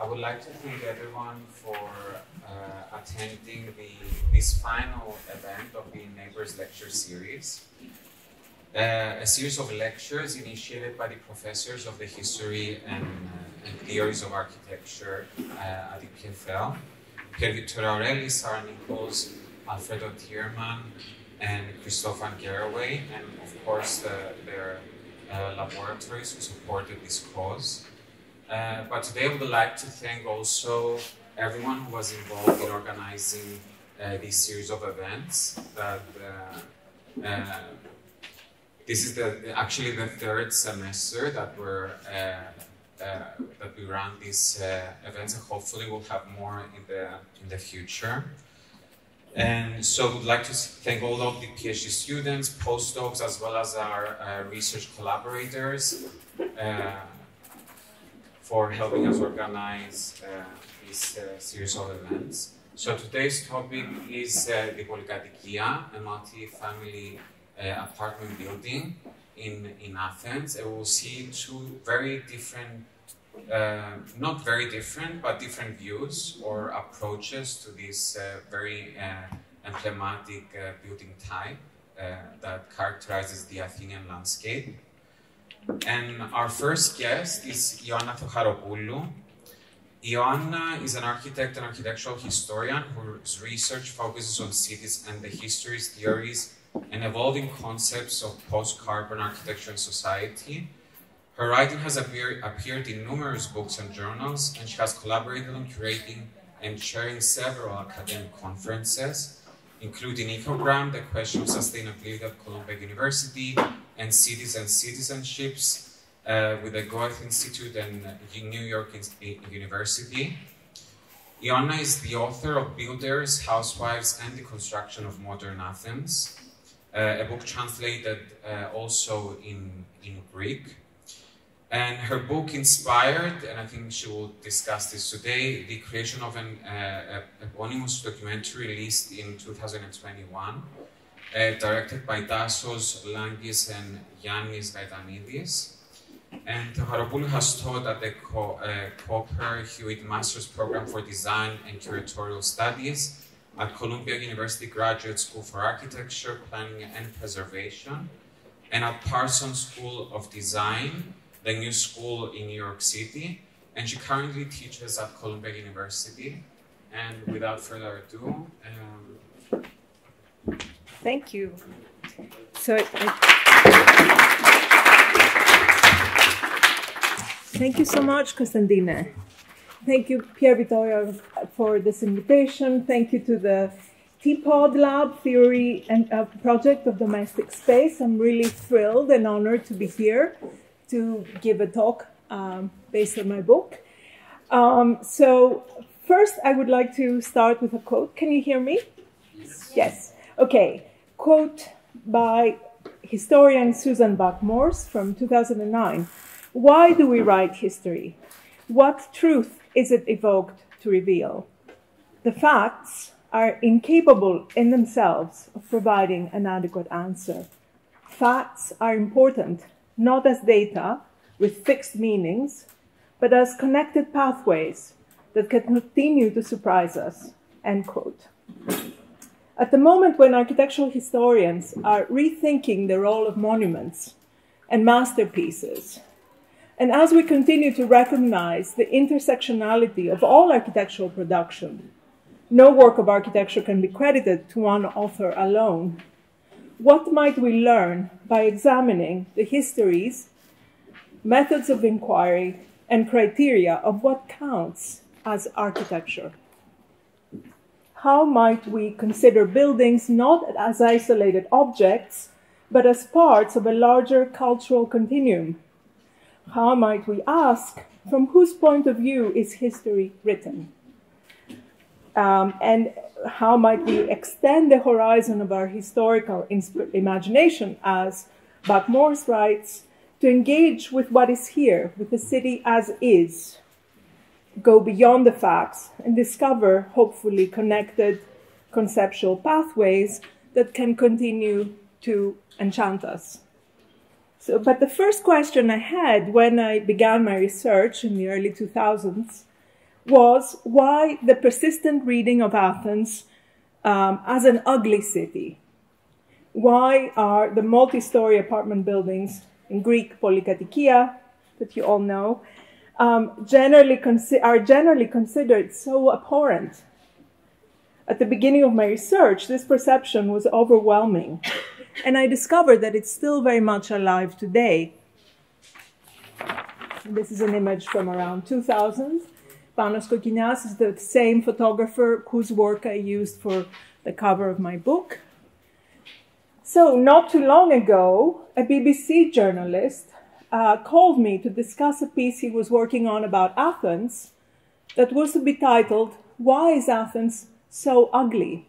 I would like to thank everyone for attending this final event of the Neighbors Lecture Series. A series of lectures initiated by the professors of the history and theories of architecture at EPFL, Pierre Sarah Nichols, Alfredo Tierman, and Christophe Van Garraway, and of course their laboratories who supported this cause. But today I would like to thank also everyone who was involved in organizing this series of events. This is actually the third semester that we run these events, and hopefully we'll have more in the future. And so we'd like to thank all of the PhD students, postdocs, as well as our research collaborators for helping us organize this series of events. So today's topic is the Polykatoikia, a multifamily apartment building in Athens. And we'll see two very different, not very different, but different views or approaches to this very emblematic building type that characterizes the Athenian landscape. And our first guest is Ioanna Theocharopoulou. Ioanna is an architect and architectural historian whose research focuses on cities and the histories, theories, and evolving concepts of post-carbon architecture and society. Her writing has appeared in numerous books and journals, and she has collaborated on curating and chairing several academic conferences, including Ecogram, the question of sustainability at Columbia University, and cities and citizenships with the Goethe Institute and New York University. Ioanna is the author of Builders, Housewives, and the Construction of Modern Athens, a book translated also in Greek. And her book inspired, and I think she will discuss this today, the creation of an eponymous documentary released in 2021, directed by Tassos Langis and Yannis Gaitanidis. And Theocharopoulou has taught at the Cooper Hewitt Master's Program for Design and Curatorial Studies at Columbia University Graduate School for Architecture, Planning and Preservation, and at Parsons School of Design, the new school in New York City, and she currently teaches at Columbia University. And without further ado, thank you. So, thank you so much, Costantine. Thank you, Pierre Vittorio, for this invitation. Thank you to the TPOD Lab Theory and Project of Domestic Space. I'm really thrilled and honored to be here to give a talk based on my book. So first, I would like to start with a quote. Can you hear me? Yes. Yes. Okay. Quote by historian Susan Buck-Morse from 2009. Why do we write history? What truth is it evoked to reveal? The facts are incapable in themselves of providing an adequate answer. Facts are important, not as data with fixed meanings, but as connected pathways that can continue to surprise us, end quote. At the moment when architectural historians are rethinking the role of monuments and masterpieces, and as we continue to recognize the intersectionality of all architectural production, no work of architecture can be credited to one author alone. What might we learn by examining the histories, methods of inquiry, and criteria of what counts as architecture? How might we consider buildings not as isolated objects, but as parts of a larger cultural continuum? How might we ask, from whose point of view is history written? And how might we extend the horizon of our historical imagination, as Buck-Morse writes, to engage with what is here, with the city as is, go beyond the facts and discover, hopefully, connected conceptual pathways that can continue to enchant us. But the first question I had when I began my research in the early 2000s was why the persistent reading of Athens as an ugly city. Why are the multi-story apartment buildings in Greek Polykatoikia, that you all know, generally considered so abhorrent? At the beginning of my research, this perception was overwhelming, and I discovered that it's still very much alive today. This is an image from around 2000. Panos Kokinias is the same photographer whose work I used for the cover of my book. So, not too long ago, a BBC journalist called me to discuss a piece he was working on about Athens that was to be titled, "Why is Athens so ugly?"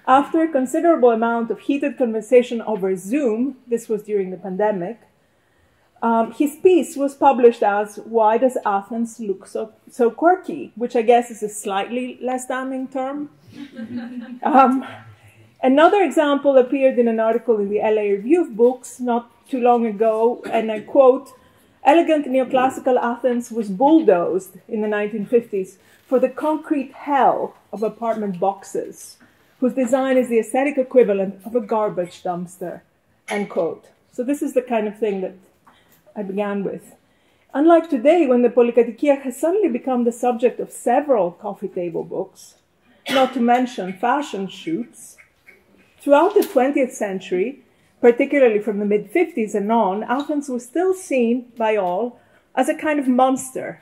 After a considerable amount of heated conversation over Zoom, this was during the pandemic, his piece was published as "Why does Athens look so quirky?" which I guess is a slightly less damning term. Another example appeared in an article in the LA Review of Books not too long ago, and I quote, "Elegant neoclassical Athens was bulldozed in the 1950s for the concrete hell of apartment boxes, whose design is the aesthetic equivalent of a garbage dumpster," end quote. So this is the kind of thing that I began with. Unlike today, when the Polykatoikia has suddenly become the subject of several coffee table books, not to mention fashion shoots, throughout the 20th century, particularly from the mid-50s and on, Athens was still seen by all as a kind of monster.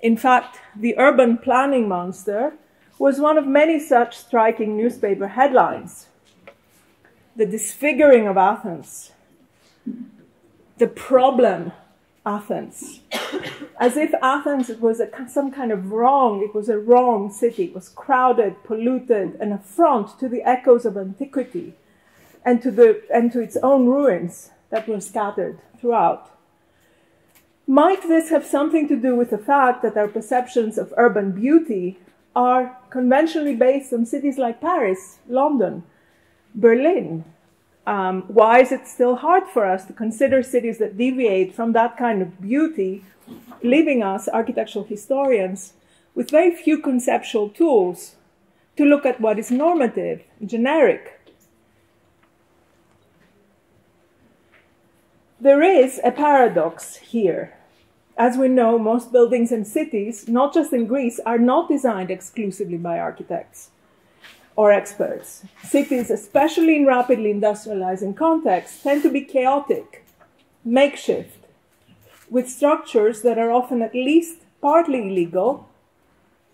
In fact, the urban planning monster was one of many such striking newspaper headlines. The disfiguring of Athens, the problem Athens, as if Athens was some kind of wrong. It was a wrong city. It was crowded, polluted, an affront to the echoes of antiquity and to its own ruins that were scattered throughout. Might this have something to do with the fact that our perceptions of urban beauty are conventionally based on cities like Paris, London, Berlin? Why is it still hard for us to consider cities that deviate from that kind of beauty, leaving us, architectural historians, with very few conceptual tools to look at what is normative, generic? There is a paradox here. As we know, most buildings and cities, not just in Greece, are not designed exclusively by architects or experts. Cities, especially in rapidly industrializing contexts, tend to be chaotic, makeshift, with structures that are often at least partly illegal,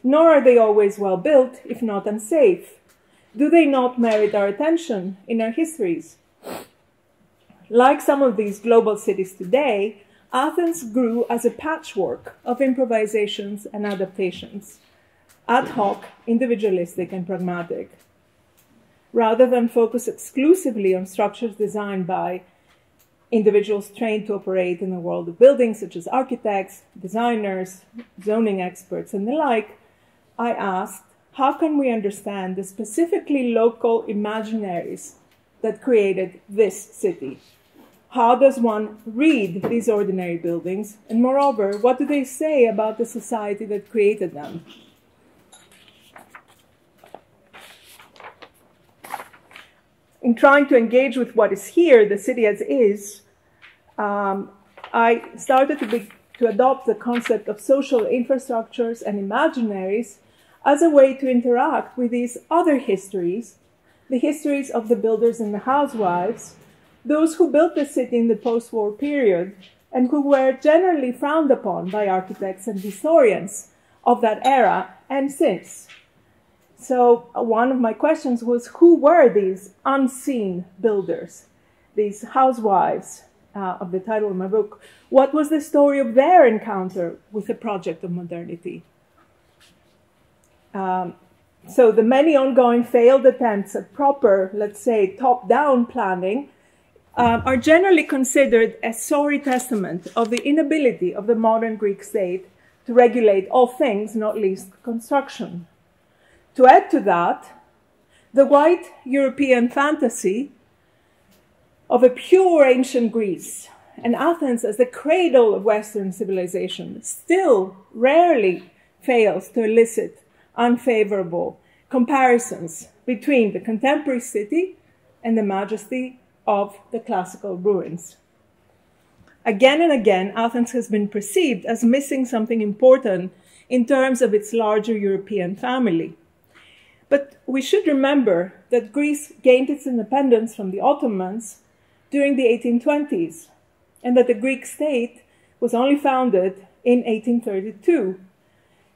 nor are they always well built, if not unsafe. Do they not merit our attention in our histories? Like some of these global cities today, Athens grew as a patchwork of improvisations and adaptations, ad hoc, individualistic, and pragmatic. Rather than focus exclusively on structures designed by individuals trained to operate in the world of buildings, such as architects, designers, zoning experts, and the like, I asked, how can we understand the specifically local imaginaries that created this city? How does one read these ordinary buildings? And moreover, what do they say about the society that created them? In trying to engage with what is here, the city as is, I started to adopt the concept of social infrastructures and imaginaries as a way to interact with these other histories, the histories of the builders and the housewives, those who built the city in the post-war period and who were generally frowned upon by architects and historians of that era and since. So one of my questions was, who were these unseen builders, these housewives of the title of my book? What was the story of their encounter with the project of modernity? So the many ongoing failed attempts at proper, let's say, top-down planning are generally considered a sorry testament of the inability of the modern Greek state to regulate all things, not least construction. To add to that, the white European fantasy of a pure ancient Greece, and Athens as the cradle of Western civilization still rarely fails to elicit unfavorable comparisons between the contemporary city and the majesty of the classical ruins. Again and again, Athens has been perceived as missing something important in terms of its larger European family. But we should remember that Greece gained its independence from the Ottomans during the 1820s, and that the Greek state was only founded in 1832.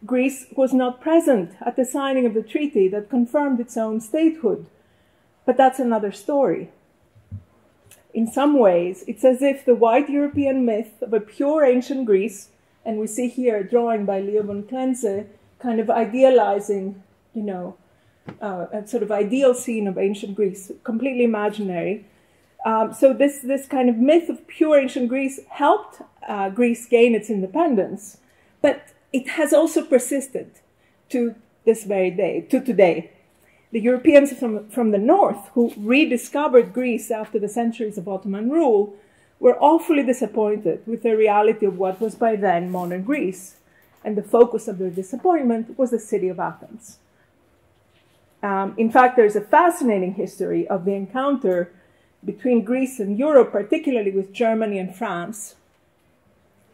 Greece was not present at the signing of the treaty that confirmed its own statehood, but that's another story. In some ways, it's as if the white European myth of a pure ancient Greece, and we see here a drawing by Leo von Klenze, kind of idealizing, a sort of ideal scene of ancient Greece, completely imaginary. So this kind of myth of pure ancient Greece helped Greece gain its independence, but it has also persisted to this very day, to today. The Europeans from the north, who rediscovered Greece after the centuries of Ottoman rule, were awfully disappointed with the reality of what was by then modern Greece, and the focus of their disappointment was the city of Athens. In fact, there's a fascinating history of the encounter between Greece and Europe, particularly with Germany and France,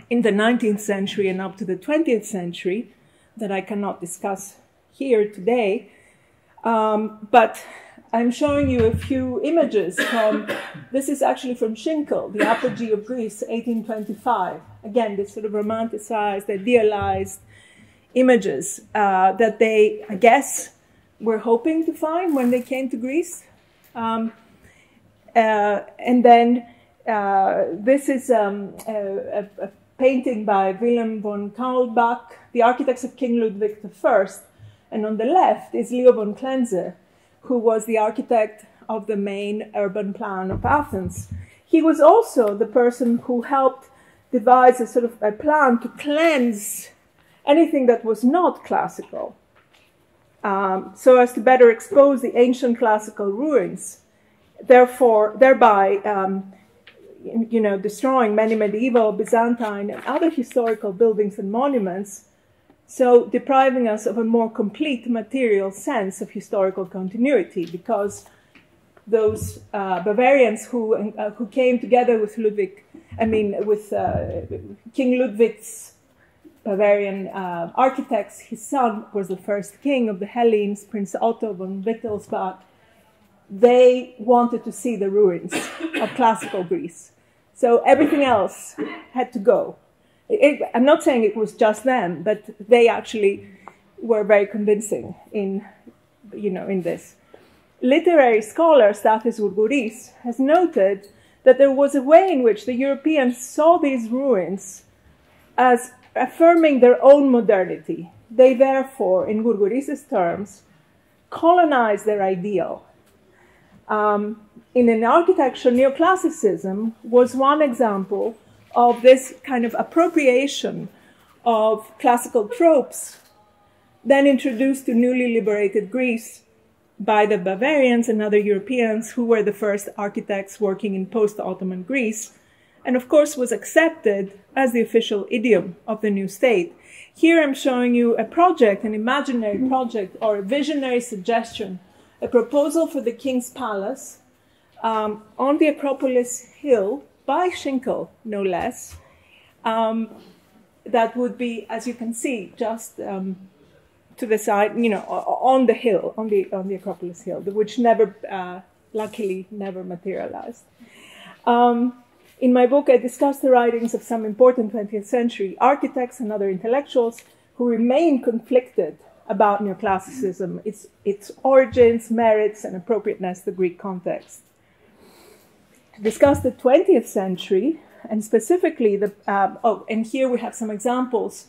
in the 19th century and up to the 20th century, that I cannot discuss here today. But I'm showing you a few images from, this is actually from Schinkel, The Apogee of Greece, 1825. Again, this sort of romanticized, idealized images that they, I guess, were hoping to find when they came to Greece. And then this is a painting by Wilhelm von Kaulbach, The Architects of King Ludwig I. And on the left is Leo von Klenze, who was the architect of the main urban plan of Athens. He was also the person who helped devise a sort of a plan to cleanse anything that was not classical, so as to better expose the ancient classical ruins, thereby destroying many medieval, Byzantine, and other historical buildings and monuments, so depriving us of a more complete material sense of historical continuity, because those Bavarians who came together with King Ludwig's Bavarian architects, his son was the first king of the Hellenes, Prince Otto von Wittelsbach. They wanted to see the ruins of classical Greece. So everything else had to go. I'm not saying it was just them, but they actually were very convincing in this. Literary scholar Stathis Gourgouris has noted that there was a way in which the Europeans saw these ruins as affirming their own modernity. They therefore, in Gourgouris' terms, colonized their ideal. In an architecture, neoclassicism was one example of this kind of appropriation of classical tropes, then introduced to newly liberated Greece by the Bavarians and other Europeans who were the first architects working in post-Ottoman Greece, and of course was accepted as the official idiom of the new state. Here I'm showing you a project, an imaginary project or a visionary suggestion, a proposal for the King's Palace on the Acropolis Hill, by Schinkel, no less, that would be, as you can see, just to the side, on the hill, on the Acropolis Hill, which luckily never materialized. In my book, I discuss the writings of some important 20th century architects and other intellectuals who remain conflicted about neoclassicism, its origins, merits, and appropriateness to the Greek context. To discuss the 20th century, and specifically and here we have some examples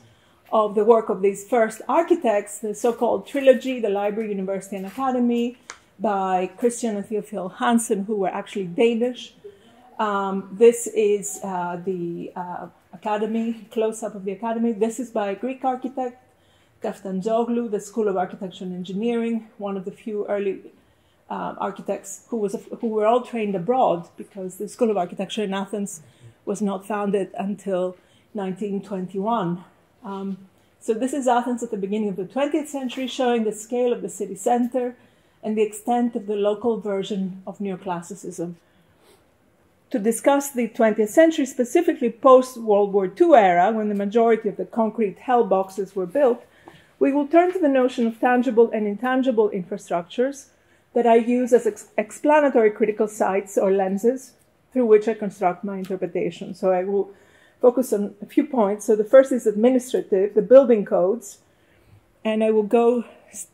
of the work of these first architects, the so-called trilogy, the Library, University, and Academy, by Christian and Theophil Hansen, who were actually Danish. This is the Academy, close-up of the Academy. This is by a Greek architect, Kaftanzoglou, the School of Architecture and Engineering, one of the few early architects who were all trained abroad, because the School of Architecture in Athens was not founded until 1921. So this is Athens at the beginning of the 20th century, showing the scale of the city center and the extent of the local version of neoclassicism. To discuss the 20th century, specifically post-World War II era, when the majority of the concrete hell boxes were built, we will turn to the notion of tangible and intangible infrastructures that I use as explanatory critical sites or lenses through which I construct my interpretation. So I will focus on a few points. So the first is administrative, the building codes. And I will go,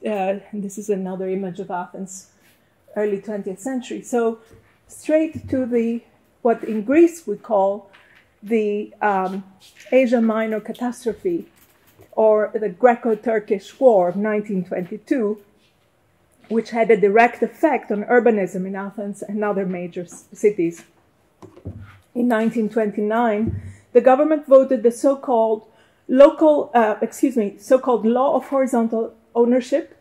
and this is another image of Athens, early 20th century. So straight to what in Greece we call the Asia Minor catastrophe, or the Greco-Turkish War of 1922, which had a direct effect on urbanism in Athens and other major cities. In 1929, the government voted the so-called so-called law of horizontal ownership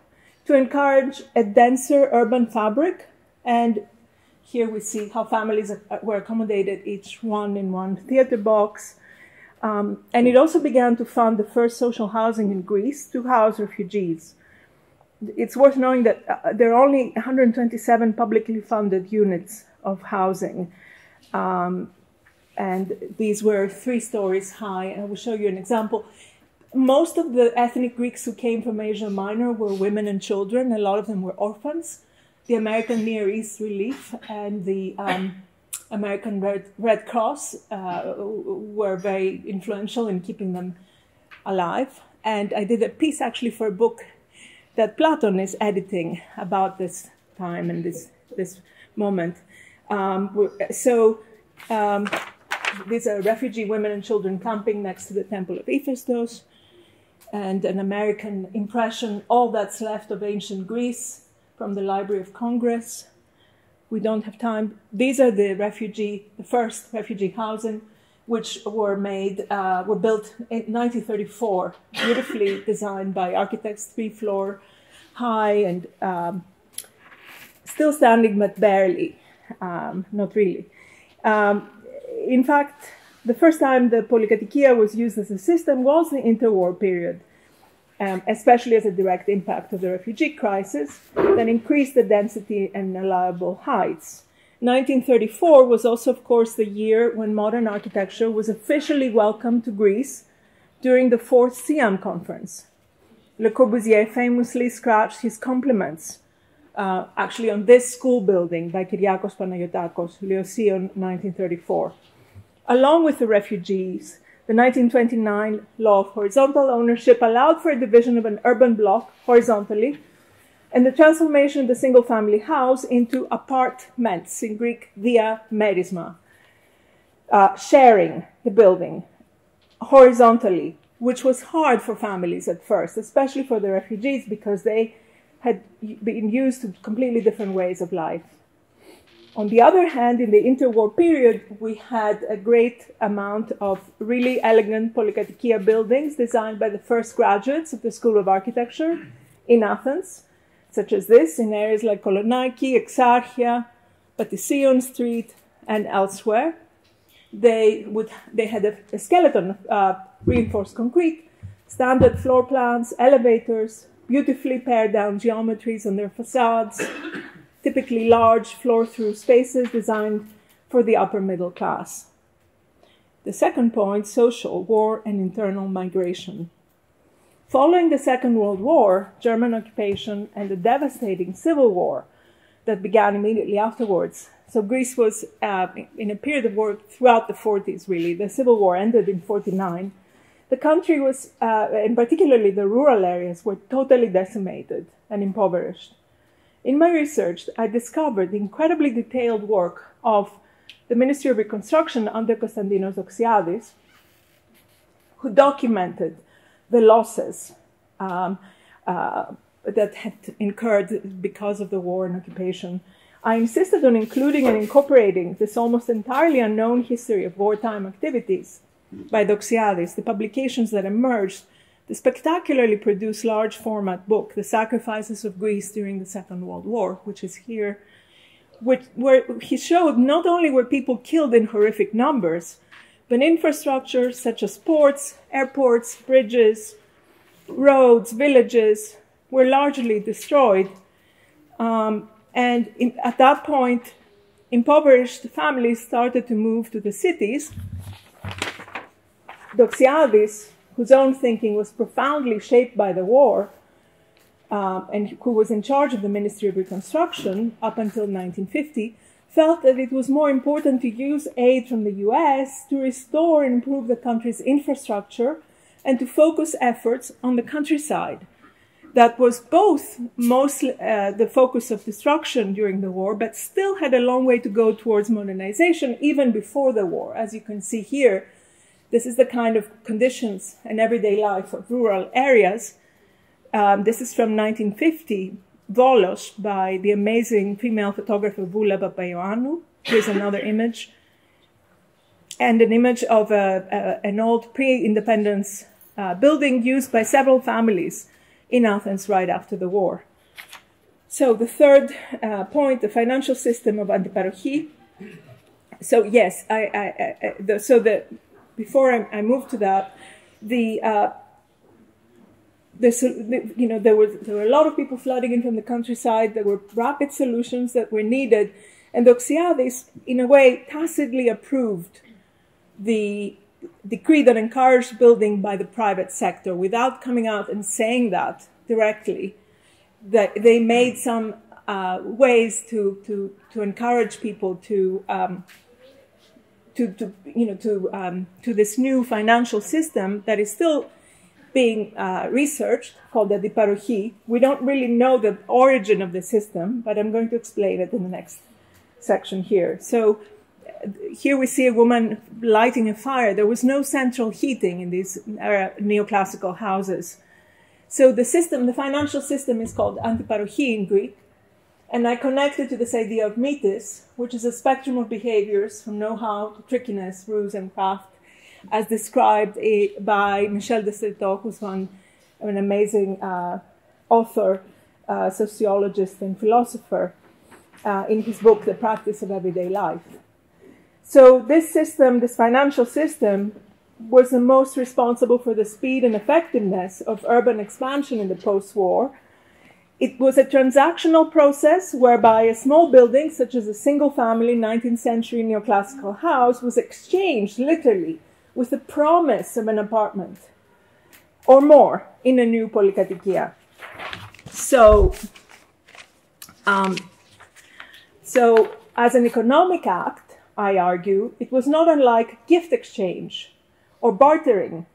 to encourage a denser urban fabric. And here we see how families were accommodated, each one in one theater box. And it also began to fund the first social housing in Greece to house refugees. It's worth knowing that there are only 127 publicly funded units of housing. And these were 3 stories high. And I will show you an example. Most of the ethnic Greeks who came from Asia Minor were women and children. A lot of them were orphans. The American Near East Relief and the American Red Cross were very influential in keeping them alive. And I did a piece actually for a book that Platon is editing about this time and this moment. These are refugee women and children camping next to the Temple of Hephaestus, and an American impression, all that's left of ancient Greece, from the Library of Congress. We don't have time. These are the first refugee housing, which were built in 1934, beautifully designed by architects, 3-floor high and still standing, but barely, not really. In fact, the first time the Polykatoikia was used as a system was the interwar period, especially as a direct impact of the refugee crisis that increased the density and allowable heights. 1934 was also, of course, the year when modern architecture was officially welcomed to Greece during the 4th Siam conference. Le Corbusier famously scratched his compliments actually on this school building by Kyriakos Panagiotakos, Leosion, 1934. Along with the refugees, the 1929 law of horizontal ownership allowed for a division of an urban block horizontally and the transformation of the single-family house into apartments, in Greek, diamerisma, sharing the building horizontally, which was hard for families at first, especially for the refugees, because they had been used to completely different ways of life. On the other hand, in the interwar period, we had a great amount of really elegant Polykatoikia buildings designed by the first graduates of the School of Architecture in Athens, such as this, in areas like Kolonaiki, Exarchia, Patission Street, and elsewhere. They had a skeleton of reinforced concrete, standard floor plans, elevators, beautifully pared down geometries on their facades, typically large floor-through spaces designed for the upper middle class. The second point, social, war and internal migration. Following the Second World War, German occupation, and the devastating civil war that began immediately afterwards, so Greece was in a period of war throughout the 40s, really. The civil war ended in 49. The country was, and particularly the rural areas, were totally decimated and impoverished. In my research, I discovered the incredibly detailed work of the Ministry of Reconstruction under Konstantinos Doxiadis, who documented the losses that had incurred because of the war and occupation. I insisted on including and incorporating this almost entirely unknown history of wartime activities by Doxiadis, the publications that emerged, the spectacularly produced large format book, The Sacrifices of Greece During the Second World War, which is here, where he showed not only were people killed in horrific numbers, but infrastructure such as ports, airports, bridges, roads, villages were largely destroyed. At that point, impoverished families started to move to the cities. Doxiadis, whose own thinking was profoundly shaped by the war, and who was in charge of the Ministry of Reconstruction up until 1950, felt that it was more important to use aid from the US to restore and improve the country's infrastructure and to focus efforts on the countryside. That was both mostly the focus of destruction during the war, but still had a long way to go towards modernization even before the war. As you can see here, this is the kind of conditions and everyday life of rural areas. This is from 1950, Volos, by the amazing female photographer Vula Papaioannou. Here's another image. And an image of an old pre-independence building used by several families in Athens right after the war. So the third point, the financial system of antiparochi. So yes, before I move to that, there were a lot of people flooding in from the countryside. There were rapid solutions that were needed, and Doxiadis, in a way, tacitly approved the decree that encouraged building by the private sector without coming out and saying that directly. That they made some ways to encourage people to this new financial system that is still being researched, called the antiparochi. We don't really know the origin of the system, but I'm going to explain it in the next section here. So here we see a woman lighting a fire. There was no central heating in these neoclassical houses. So the system, the financial system, is called antiparochi in Greek. And I connect it to this idea of metis, which is a spectrum of behaviors from know-how to trickiness, ruse, and craft, as described by Michel de Certeau, who's an amazing author, sociologist, and philosopher, in his book, The Practice of Everyday Life. So this system, this financial system, was the most responsible for the speed and effectiveness of urban expansion in the post-war. It was a transactional process whereby a small building, such as a single-family 19th century neoclassical house, was exchanged literally with the promise of an apartment or more in a new Polykatoikia. So as an economic act, I argue, it was not unlike gift exchange or bartering.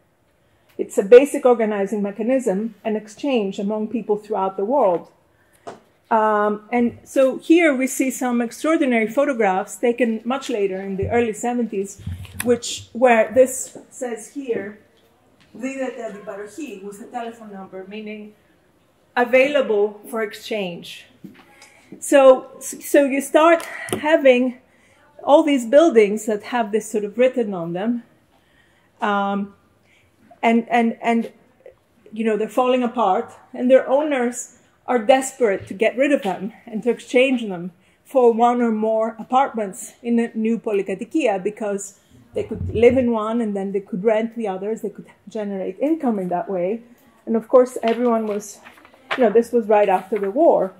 It's a basic organizing mechanism, an exchange among people throughout the world. And so here we see some extraordinary photographs taken much later in the early 70s, where this says here, Videte antiparochi, with a telephone number, meaning available for exchange. So you start having all these buildings that have this sort of written on them, and they're falling apart, and their owners are desperate to get rid of them and to exchange them for one or more apartments in a new Polykatoikia, because they could live in one and then they could rent the others. They could generate income in that way. And of course, everyone was, this was right after the war.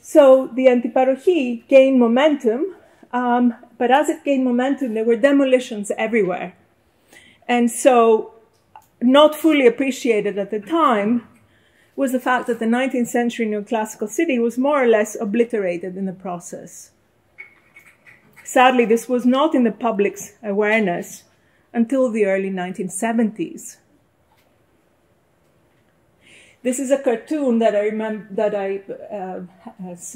So the antiparochi gained momentum, but as it gained momentum, there were demolitions everywhere. And so, not fully appreciated at the time was the fact that the 19th century neoclassical city was more or less obliterated in the process. Sadly, this was not in the public's awareness until the early 1970s. This is a cartoon that I remember that I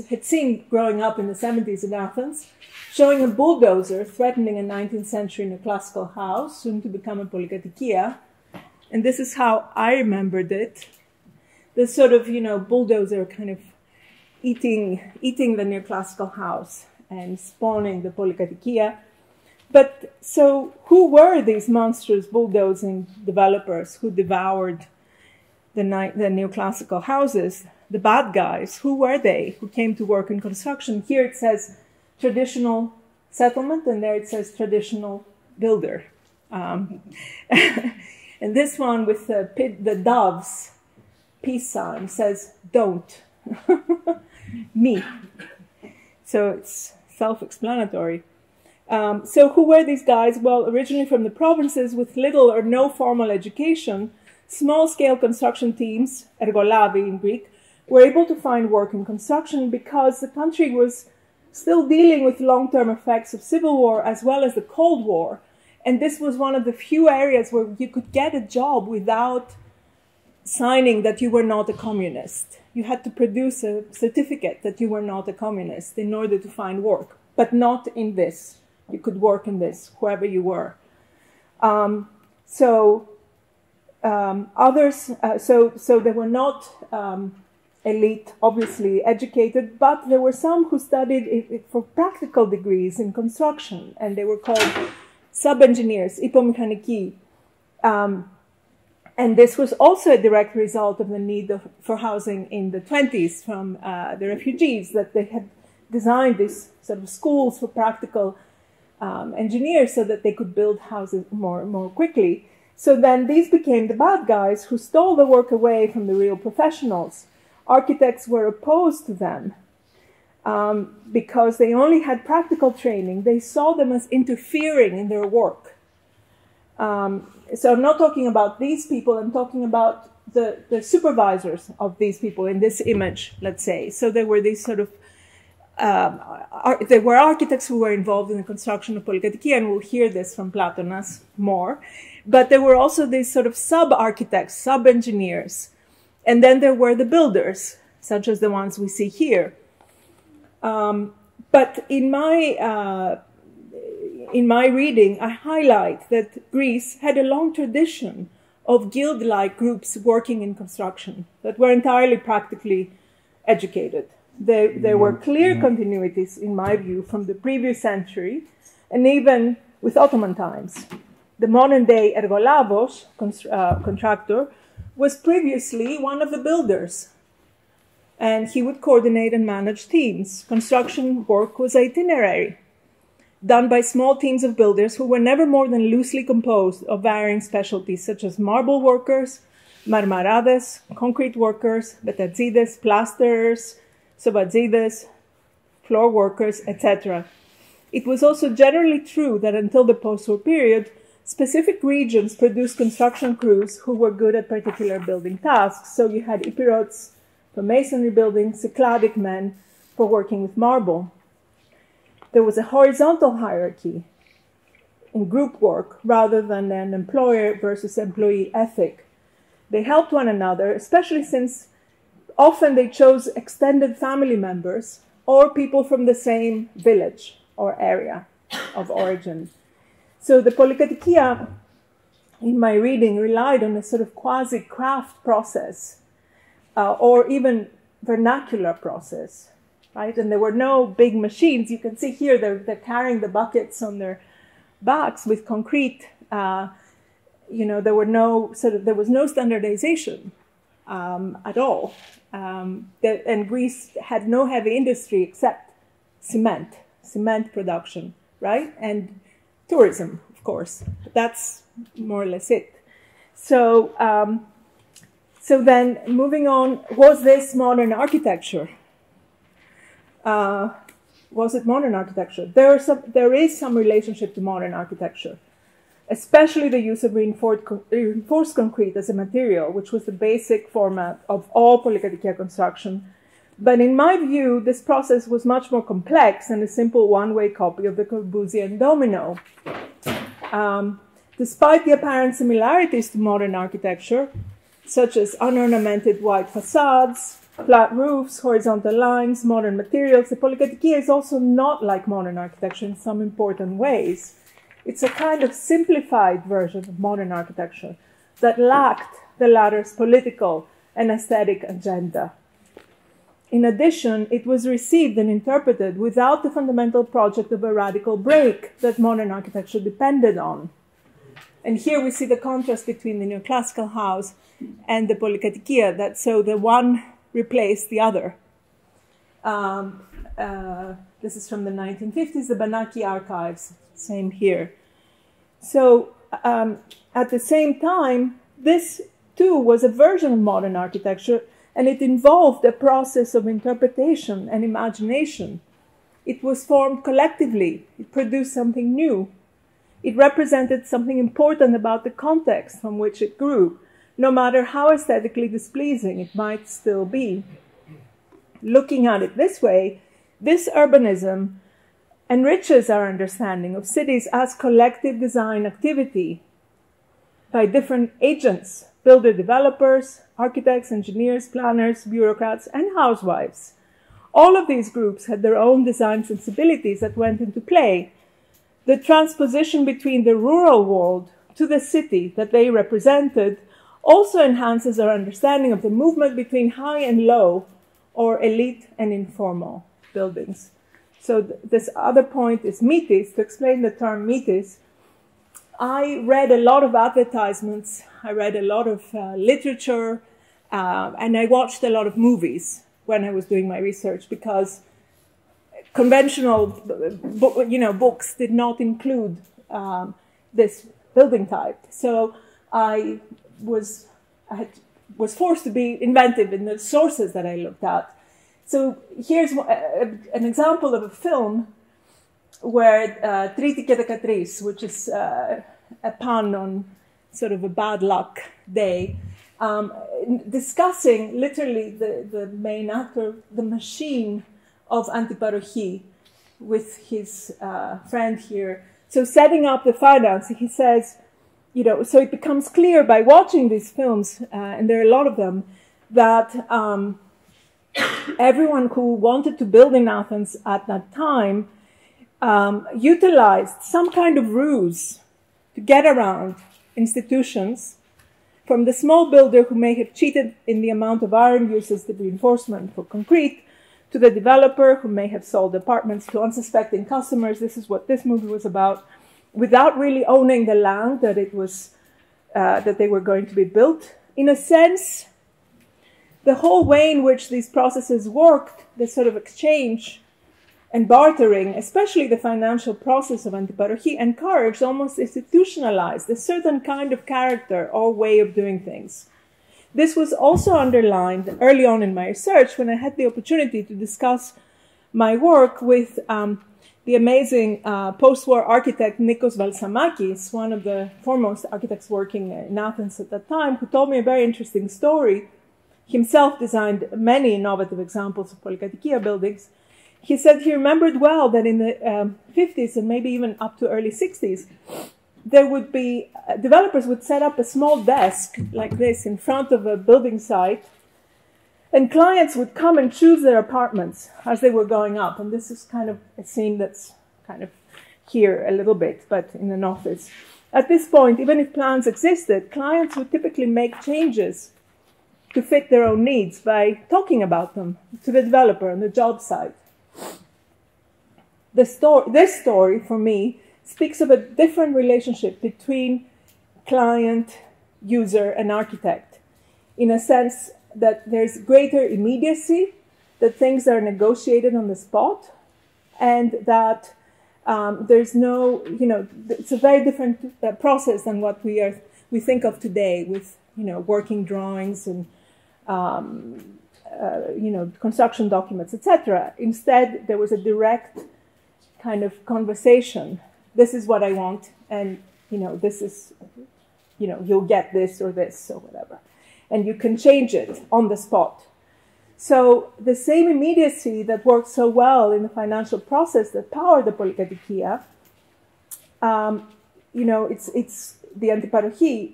had seen growing up in the 70s in Athens, showing a bulldozer threatening a 19th century neoclassical house, soon to become a Polykatoikia. And this is how I remembered it. This sort of, bulldozer kind of eating the neoclassical house and spawning the Polykatoikia. But so who were these monstrous bulldozing developers who devoured the neoclassical houses? the bad guys, who were they who came to work in construction? Here it says traditional settlement, and there it says traditional builder. And this one with the doves peace sign says don't. Me. So it's self-explanatory. So who were these guys? Well, originally from the provinces with little or no formal education, small-scale construction teams, ergolavi in Greek, were able to find work in construction because the country was still dealing with long-term effects of civil war as well as the Cold War. And this was one of the few areas where you could get a job without signing that you were not a communist. You had to produce a certificate that you were not a communist in order to find work, but not in this. You could work in this, whoever you were. So they were not elite, obviously educated, but there were some who studied for practical degrees in construction, and they were called sub-engineers, υπομηχανικοί. And this was also a direct result of the need for housing in the 20s from the refugees, that they had designed these sort of schools for practical engineers so that they could build houses more quickly. So then these became the bad guys who stole the work away from the real professionals. Architects were opposed to them because they only had practical training. They saw them as interfering in their work. So I'm not talking about these people, I'm talking about the supervisors of these people in this image, let's say. So there were these sort of, there were architects who were involved in the construction of Polykatoikia, and we'll hear this from Platon more. But there were also these sort of sub-architects, sub-engineers. And then there were the builders, such as the ones we see here. But in my reading, I highlight that Greece had a long tradition of guild-like groups working in construction that were entirely practically educated. There were clear continuities, in my view, from the previous century, and even with Ottoman times. The modern-day ergolavos, contractor, was previously one of the builders, and he would coordinate and manage teams. Construction work was itinerary, done by small teams of builders who were never more than loosely composed of varying specialties, such as marble workers, marmarades, concrete workers, betazides, plasterers, sobazides, floor workers, etc. It was also generally true that until the post-war period, specific regions produced construction crews who were good at particular building tasks. So you had epirots for masonry building, Cycladic men for working with marble. There was a horizontal hierarchy in group work rather than an employer versus employee ethic. They helped one another, especially since often they chose extended family members or people from the same village or area of origin. So the Polykatoikia, in my reading, relied on a sort of quasi-craft process or even vernacular process, right? And there were no big machines. You can see here they're carrying the buckets on their backs with concrete. There was no standardization at all. And Greece had no heavy industry except cement production, right? And tourism, of course. That's more or less it. So then moving on, was this modern architecture? Was it modern architecture? There is some relationship to modern architecture, especially the use of reinforced concrete as a material, which was the basic format of all Polykatoikia construction. But in my view, this process was much more complex than a simple one-way copy of the Corbusian domino. Despite the apparent similarities to modern architecture, such as unornamented white facades, flat roofs, horizontal lines, modern materials, the Polykatoikia is also not like modern architecture in some important ways. It's a kind of simplified version of modern architecture that lacked the latter's political and aesthetic agenda. In addition, it was received and interpreted without the fundamental project of a radical break that modern architecture depended on. And here we see the contrast between the neoclassical house and the Polykatoikia. So the one replace the other. This is from the 1950s, the Banaki archives, same here. So at the same time, this too was a version of modern architecture, and it involved a process of interpretation and imagination. It was formed collectively. It produced something new. It represented something important about the context from which it grew, no matter how aesthetically displeasing it might still be. Looking at it this way, this urbanism enriches our understanding of cities as collective design activity by different agents, builder developers, architects, engineers, planners, bureaucrats, and housewives. All of these groups had their own design sensibilities that went into play. The transposition between the rural world to the city that they represented also enhances our understanding of the movement between high and low, or elite and informal buildings. So this other point is mitis. To explain the term mitis, I read a lot of advertisements, I read a lot of literature, and I watched a lot of movies when I was doing my research, because conventional books did not include this building type. So I was forced to be inventive in the sources that I looked at. So here's an example of a film where Triti και 13, which is a pun on sort of a bad luck day, discussing literally the main actor, the machine of antiparochi, with his friend here. So setting up the finance, he says, so it becomes clear by watching these films, and there are a lot of them, that everyone who wanted to build in Athens at that time utilized some kind of ruse to get around institutions, from the small builder who may have cheated in the amount of iron used as the reinforcement for concrete, to the developer who may have sold apartments to unsuspecting customers. This is what this movie was about, without really owning the land that it was that they were going to be built. In a sense, the whole way in which these processes worked, the sort of exchange and bartering, especially the financial process of antiparochi, encouraged, almost institutionalized, a certain kind of character or way of doing things. This was also underlined early on in my research when I had the opportunity to discuss my work with the amazing post-war architect Nikos Valsamakis, one of the foremost architects working in Athens at that time, who told me a very interesting story. Himself designed many innovative examples of Polykatoikia buildings. He said he remembered well that in the 50s and maybe even up to early 60s, there would be, developers would set up a small desk like this in front of a building site, and clients would come and choose their apartments as they were going up. And this is kind of a scene that's kind of here a little bit, but in an office. At this point, even if plans existed, clients would typically make changes to fit their own needs by talking about them to the developer on the job site. This story, for me, speaks of a different relationship between client, user, and architect, in a sense that there's greater immediacy, that things are negotiated on the spot, and that there's no, it's a very different process than what we think of today with, working drawings and, construction documents, etc. Instead, there was a direct kind of conversation. This is what I want, and, this is, you'll get this or this or whatever. And you can change it on the spot. So the same immediacy that worked so well in the financial process that powered the Polykatoikia, it's the antiparochi.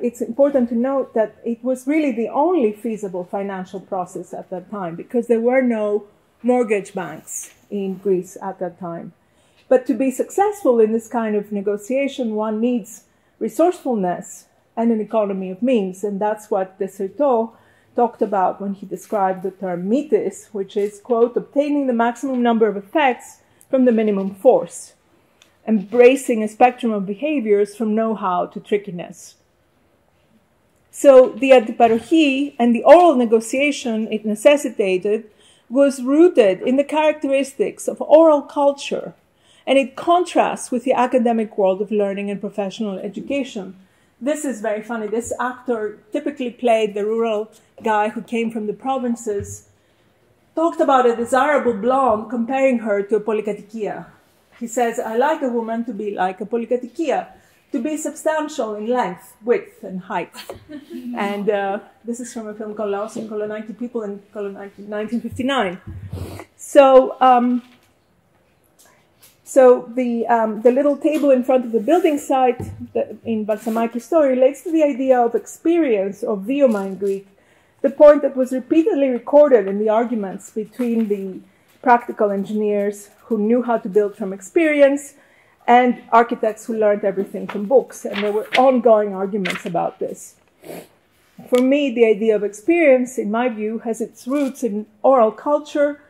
It's important to note that it was really the only feasible financial process at that time, because there were no mortgage banks in Greece at that time. But to be successful in this kind of negotiation, one needs resourcefulness and an economy of means. And that's what Desserteau talked about when he described the term mitis, which is, quote, obtaining the maximum number of effects from the minimum force, embracing a spectrum of behaviors from know-how to trickiness. So the antiparochi and the oral negotiation it necessitated was rooted in the characteristics of oral culture, and it contrasts with the academic world of learning and professional education. This is very funny. This actor typically played the rural guy who came from the provinces, talked about a desirable blonde, comparing her to a Polykatoikia. He says, I like a woman to be like a Polykatoikia, to be substantial in length, width, and height. And this is from a film called Laos and Colonizing People in 1959. So the little table in front of the building site in Balsamaki's story relates to the idea of experience, or vioma in Greek, the point that was repeatedly recorded in the arguments between the practical engineers who knew how to build from experience and architects who learned everything from books. And there were ongoing arguments about this. For me, the idea of experience, in my view, has its roots in oral culture,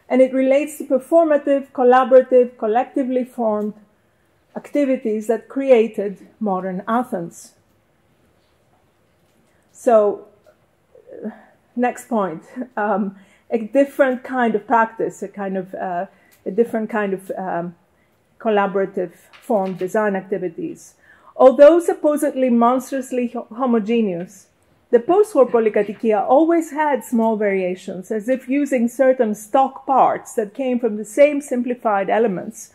and it relates to performative, collaborative, collectively formed activities that created modern Athens. So, next point, a different kind of practice, a different kind of collaborative form design activities. Although supposedly monstrously homogeneous, the post-war Polykatoikia always had small variations, as if using certain stock parts that came from the same simplified elements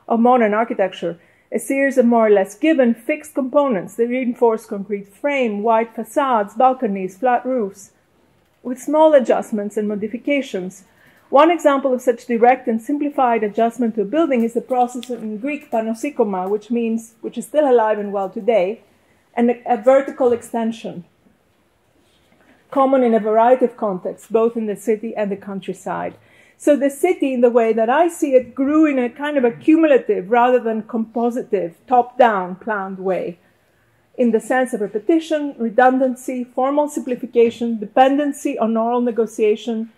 of modern architecture, a series of more or less given fixed components, the reinforced concrete frame, white facades, balconies, flat roofs, with small adjustments and modifications. One example of such direct and simplified adjustment to a building is the process in Greek panosikoma, which is still alive and well today, and a vertical extension, common in a variety of contexts, both in the city and the countryside. So the city, in the way that I see it, grew in a kind of a cumulative rather than compositive, top-down planned way, in the sense of repetition, redundancy, formal simplification, dependency on oral negotiation,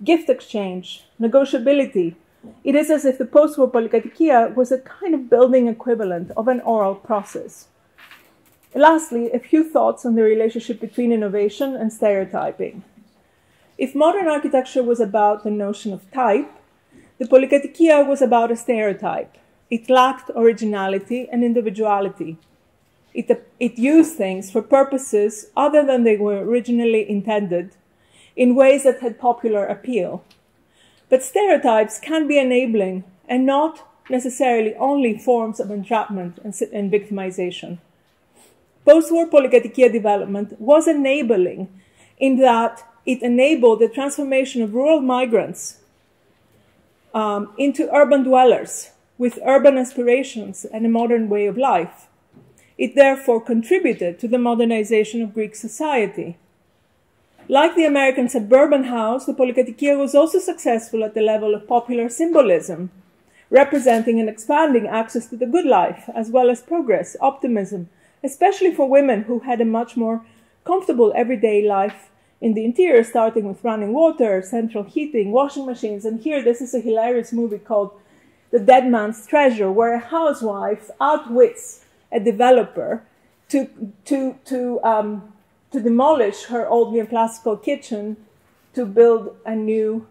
gift exchange, negotiability. It is as if the post-war Polykatoikia was a kind of building equivalent of an oral process. Lastly, a few thoughts on the relationship between innovation and stereotyping. If modern architecture was about the notion of type, the Polykatoikia was about a stereotype. It lacked originality and individuality. It used things for purposes other than they were originally intended, in ways that had popular appeal. But stereotypes can be enabling and not necessarily only forms of entrapment and victimization. Post-war Polykatoikia development was enabling in that it enabled the transformation of rural migrants into urban dwellers with urban aspirations and a modern way of life. It therefore contributed to the modernization of Greek society. Like the American suburban house, the Polykatoikia was also successful at the level of popular symbolism, representing and expanding access to the good life, as well as progress, optimism, especially for women who had a much more comfortable everyday life in the interior, starting with running water, central heating, washing machines. And here, this is a hilarious movie called The Dead Man's Treasure, where a housewife outwits a developer to demolish her old neoclassical kitchen to build a new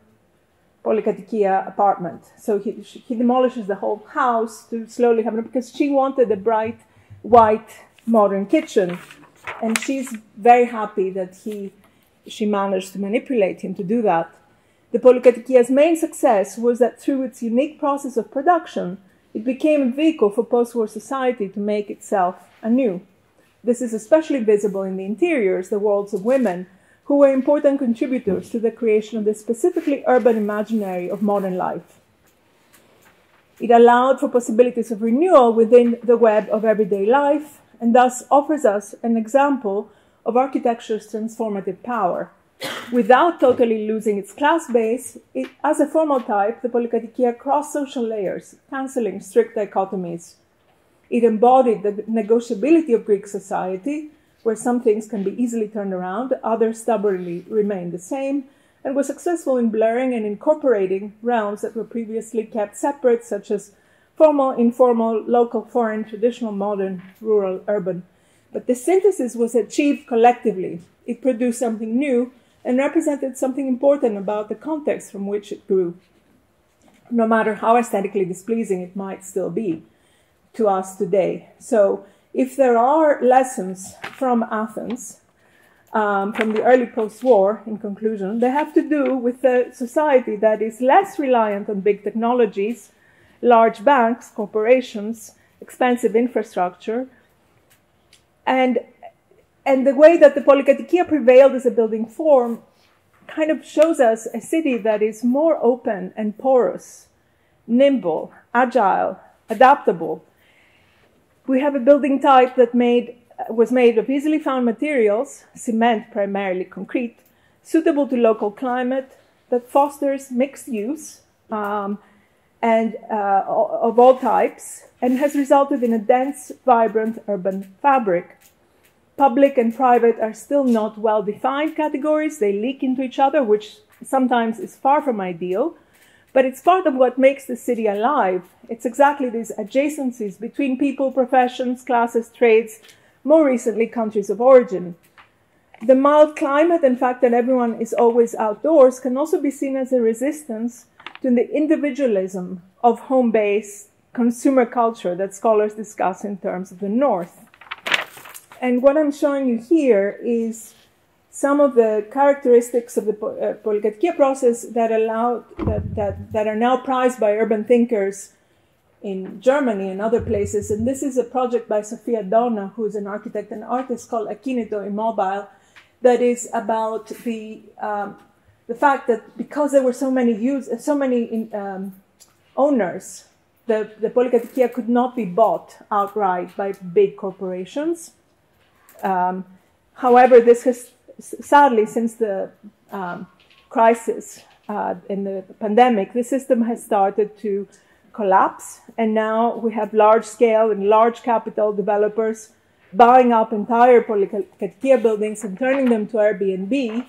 Polykatoikia apartment. So he demolishes the whole house to slowly have it, because she wanted a bright, white, modern kitchen. And she's very happy that she managed to manipulate him to do that. The Polykatoikia's main success was that through its unique process of production, it became a vehicle for post-war society to make itself anew. This is especially visible in the interiors, the worlds of women, who were important contributors to the creation of the specifically urban imaginary of modern life. It allowed for possibilities of renewal within the web of everyday life, and thus offers us an example of architecture's transformative power. Without totally losing its class base, as a formal type, the Polykatoikia crossed social layers, cancelling strict dichotomies. It embodied the negotiability of Greek society, where some things can be easily turned around, others stubbornly remain the same, and was successful in blurring and incorporating realms that were previously kept separate, such as formal, informal, local, foreign, traditional, modern, rural, urban. But the synthesis was achieved collectively. It produced something new and represented something important about the context from which it grew, no matter how aesthetically displeasing it might still be to us today. So if there are lessons from Athens, from the early post-war, in conclusion, they have to do with a society that is less reliant on big technologies, large banks, corporations, expensive infrastructure, and the way that the Polykatoikia prevailed as a building form kind of shows us a city that is more open and porous, nimble, agile, adaptable. We have a building type that was made of easily found materials, cement, primarily concrete, suitable to local climate, that fosters mixed use of all types, and has resulted in a dense, vibrant urban fabric. Public and private are still not well-defined categories. They leak into each other, which sometimes is far from ideal, but it's part of what makes the city alive. It's exactly these adjacencies between people, professions, classes, trades, more recently countries of origin. The mild climate and fact that everyone is always outdoors can also be seen as a resistance to the individualism of home-based consumer culture that scholars discuss in terms of the North. And what I'm showing you here is some of the characteristics of the Polykatoikia process that are now prized by urban thinkers in Germany and other places. And this is a project by Sophia Donna, who is an architect and artist, called Akinito Immobile, that is about the fact that because there were so many owners, the Polykatoikia could not be bought outright by big corporations. However, this has sadly, since the crisis in the pandemic, the system has started to collapse, and now we have large-scale and large capital developers buying up entire Polykatoikia buildings and turning them to Airbnb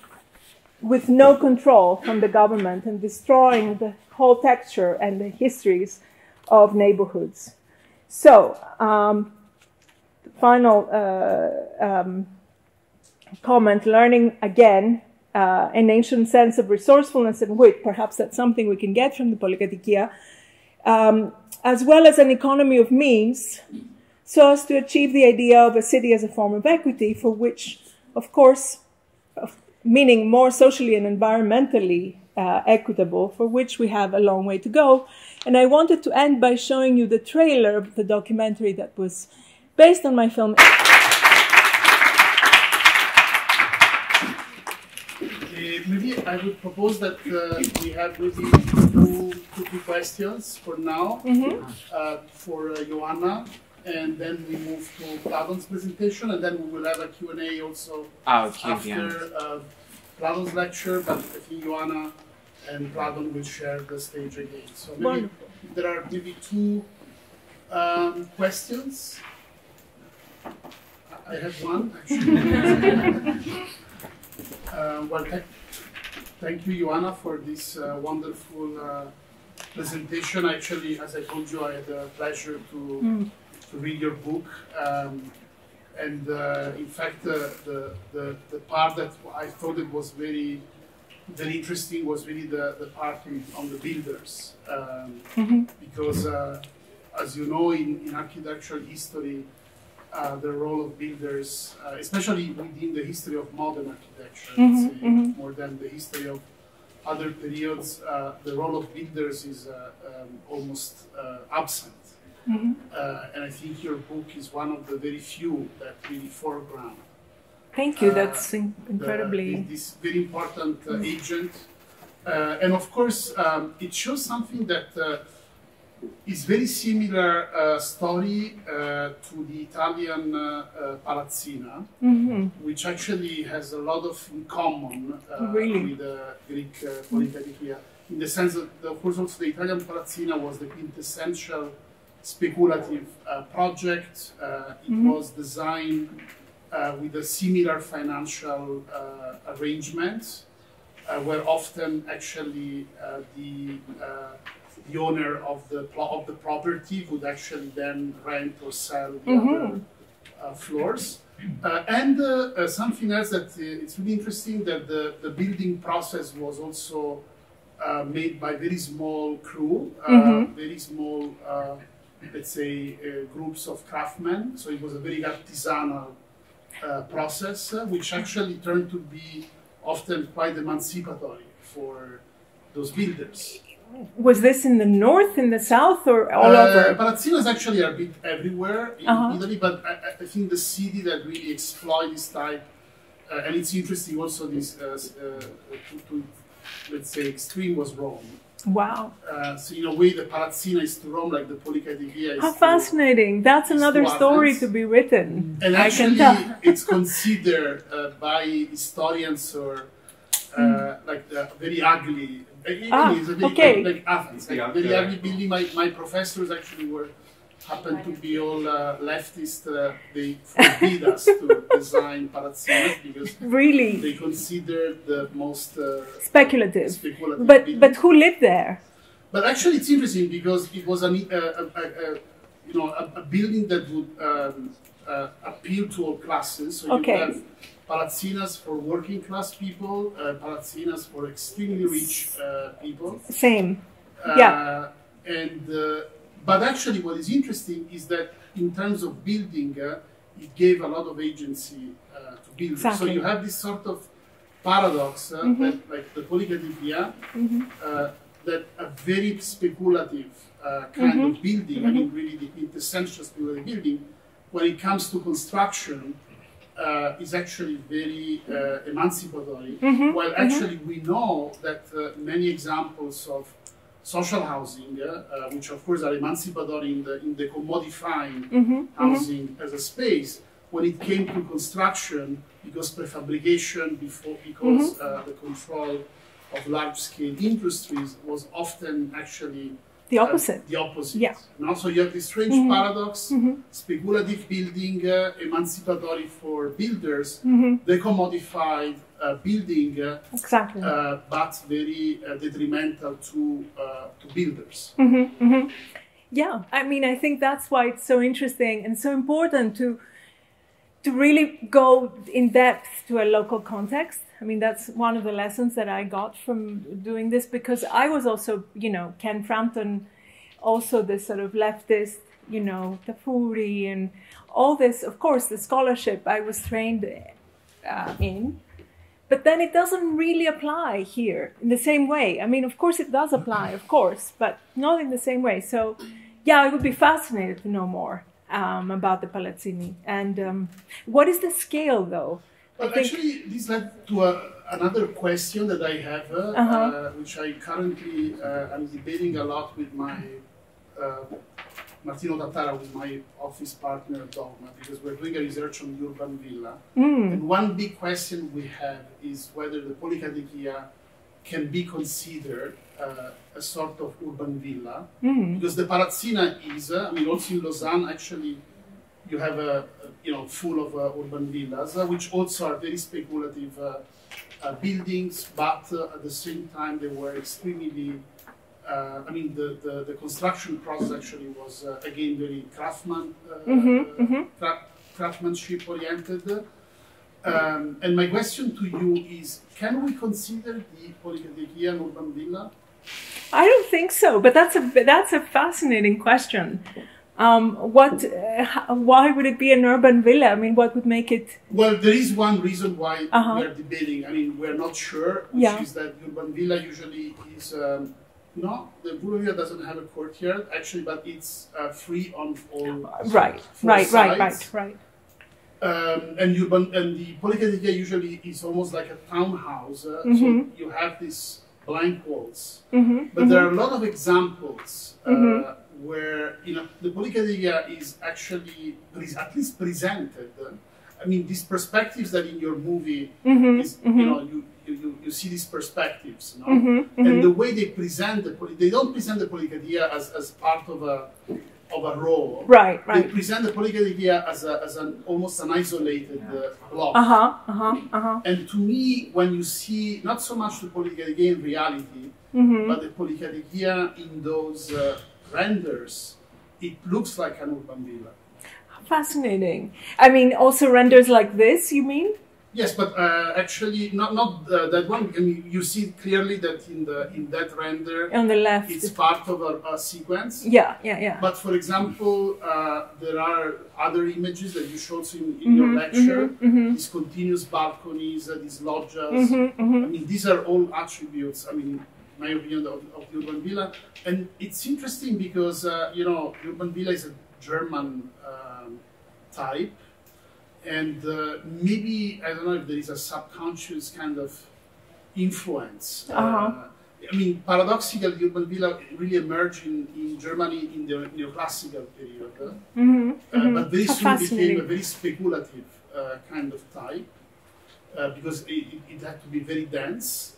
with no control from the government and destroying the whole texture and the histories of neighborhoods. So, final comment, learning again an ancient sense of resourcefulness and wit. Perhaps that's something we can get from the Polykatoikia, as well as an economy of means, so as to achieve the idea of a city as a form of equity, for which, of course, meaning more socially and environmentally equitable, for which we have a long way to go. And I wanted to end by showing you the trailer of the documentary that was based on my film. Maybe I would propose that we have maybe two questions for now, for Ioanna, and then we move to Platon's presentation, and then we will have a Q&A also after Platon's lecture, but I think Ioanna and Platon will share the stage again. So maybe there are maybe two questions. I have one, actually. Well, thank you, Ioanna, for this wonderful presentation. Actually, as I told you, I had the pleasure to read your book. And in fact, the part that I thought it was very, very interesting was really the part on the builders. Because, as you know, in architectural history, the role of builders, especially within the history of modern architecture, more than the history of other periods, the role of builders is almost absent. And I think your book is one of the very few that really foreground. Thank you, that's incredibly... This very important agent. And of course, it shows something that is very similar story to the Italian Palazzina, which actually has a lot of in common with the Greek Polykatoikia, in the sense that, of course, also the Italian Palazzina was the quintessential speculative project. It was designed with a similar financial arrangement, where often actually the owner of the property would actually then rent or sell floors. And something else that it's really interesting, that the building process was also made by very small crew, very small, let's say, groups of craftsmen. So it was a very artisanal process, which actually turned to be often quite emancipatory for those builders. Was this in the north, in the south, or all over? Palazzinas actually are a bit everywhere in Italy, but I think the city that really exploit this type, and it's interesting also this, to let's say, extreme was Rome. Wow. So in a way, the Palazzina is to Rome like the Polykatoikia is How fascinating. That's another story to be written. And actually, it's considered by historians or like very ugly. It's a very, like Athens, like very ugly building. My professors actually happened to be all leftist. They forbid us to design palazzinas because really they considered the most speculative. But who lived there? But actually, it's interesting because it was a building that would appeal to all classes. So you have palazzinas for working class people, palazzinas for extremely rich people. Same. But actually what is interesting is that in terms of building, it gave a lot of agency to builders. Exactly. So you have this sort of paradox that, like the Polykatoikia, that a very speculative kind of building, I mean really the quintessential speculative building, when it comes to construction, is actually very emancipatory, while actually we know that many examples of social housing, which of course are emancipatory in the commodifying housing as a space, when it came to construction, because prefabrication, because the control of large-scale industries was often actually the opposite. The opposite. Yeah. No? So you have this strange paradox, speculative building, emancipatory for builders, the commodified building, exactly. But very detrimental to builders. Yeah, I mean, I think that's why it's so interesting and so important to really go in depth to a local context. I mean, that's one of the lessons that I got from doing this, because I was also, Ken Frampton, also this sort of leftist, Tafuri and all this, of course, the scholarship I was trained in. But then it doesn't really apply here in the same way. I mean, of course it does apply, of course, but not in the same way. So, yeah, I would be fascinated to know more about the Palazzini. And what is the scale, though? Well, actually, this led to another question that I have, which I currently am debating a lot with my Martino Tattara, who's my office partner at Dogma, because we're doing a research on the urban villa. And one big question we have is whether the Polykatoikia can be considered a sort of urban villa, because the Palazzina is, I mean, also in Lausanne, actually, you have full of urban villas, which also are very speculative buildings, but at the same time they were extremely, I mean, the construction process actually was, again, very craftsmanship oriented. And my question to you is, can we consider the Polykatoikia an urban villa? I don't think so, but that's a fascinating question. Why would it be an urban villa? I mean, what would make it? Well, there is one reason why we are debating. I mean, we're not sure, which is that urban villa usually is, no, the urban villa doesn't have a courtyard, actually, but it's free on all Right. And the Polykatoikia usually is almost like a townhouse, so you have these blank walls. But there are a lot of examples where the Polykatoikia is actually at least presented. I mean, these perspectives that in your movie is, you see these perspectives, and the way they present they don't present the Polykatoikia as part of a row. Right. They present the Polykatoikia as almost an isolated block. And to me, when you see not so much the Polykatoikia in reality, but the Polykatoikia in those renders, it looks like an urban villa. Fascinating. I mean, also renders like this, you mean? Yes, but actually not that one. I mean, you see clearly that in that render On the left. it's part of a sequence. Yeah. But for example, there are other images that you showed in your lecture. These continuous balconies, these loggias. I mean, these are all attributes. I mean, my opinion of the urban villa, and it's interesting because you know, urban villa is a German type. And maybe, I don't know if there is a subconscious kind of influence. I mean, paradoxically, urban villa really emerged in Germany in the neoclassical period. But very soon became a very speculative kind of type because it had to be very dense.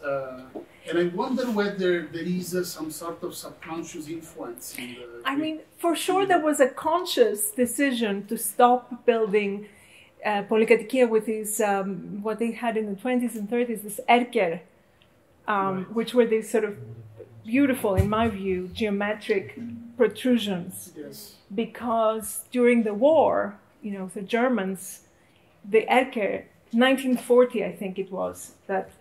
And I wonder whether there is some sort of subconscious influence. I mean, for sure there was a conscious decision to stop building Polykatoikia with these, what they had in the 20s and 30s, this erker, which were these sort of beautiful, in my view, geometric protrusions. Yes. Because during the war, you know, the Germans, the erker, 1940, I think it was, that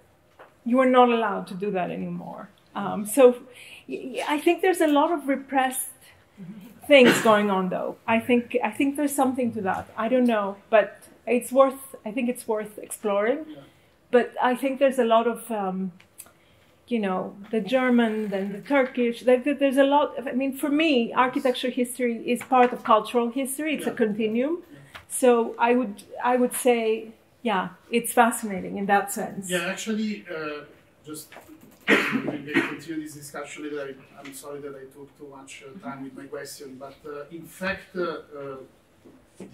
you were not allowed to do that anymore. So I think there's a lot of repressed things going on, though. I think there's something to that. I don't know, but I think it's worth exploring. Yeah. But I think there's a lot of, you know, the German, then the Turkish. There's a lot. I mean, for me, architecture history is part of cultural history. It's a continuum. So I would say, yeah, it's fascinating in that sense. Yeah, actually, just maybe continue this discussion. I'm sorry that I took too much time with my question, but in fact,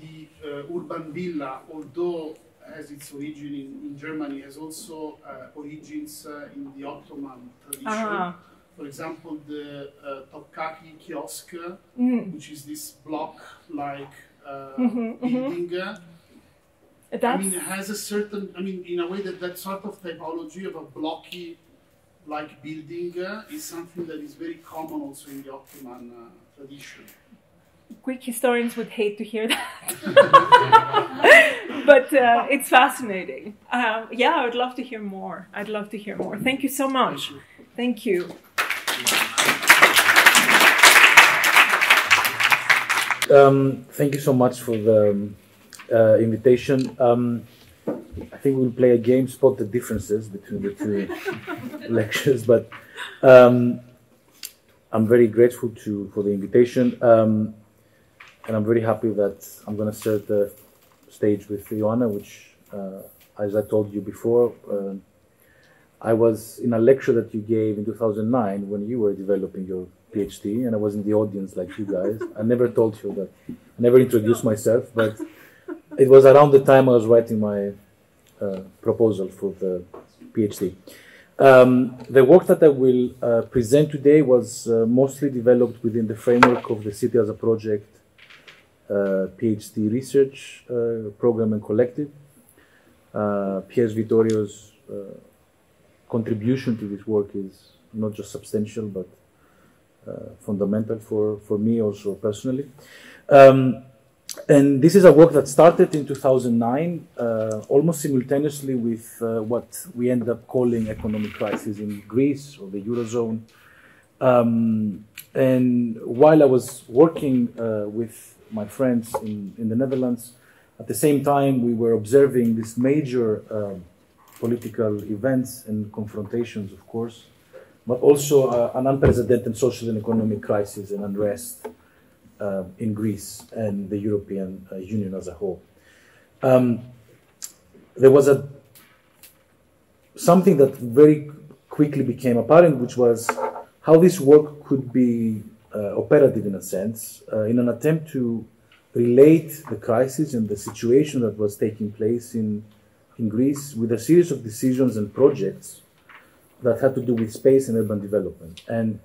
the urban villa, although has its origin in Germany, has also origins in the Ottoman tradition. For example, the Topkapi kiosk, which is this block-like building. I mean, it has a certain, I mean, in a way that sort of typology of a blocky-like building is something that is very common also in the Ottoman tradition. Greek historians would hate to hear that, but it's fascinating. Yeah, I would love to hear more. I'd love to hear more. Thank you so much. Thank you. Thank you so much for the invitation. I think we'll play a game, spot the differences between the two lectures, but I'm very grateful for the invitation. And I'm very happy that I'm going to share the stage with Ioanna, which, as I told you before, I was in a lecture that you gave in 2009 when you were developing your PhD, and I was in the audience like you guys. I never told you that. I never introduced myself, but it was around the time I was writing my proposal for the PhD. The work that I will present today was mostly developed within the framework of the City as a Project PhD research program and collective. Piers Vittorio's contribution to this work is not just substantial, but fundamental for me also personally. And this is a work that started in 2009, almost simultaneously with what we end up calling economic crisis in Greece or the Eurozone. And while I was working with my friends in the Netherlands, at the same time we were observing these major political events and confrontations, of course, but also an unprecedented social and economic crisis and unrest in Greece and the European Union as a whole. There was something that very quickly became apparent, which was how this work could be operative in a sense, in an attempt to relate the crisis and the situation that was taking place in Greece with a series of decisions and projects that had to do with space and urban development. And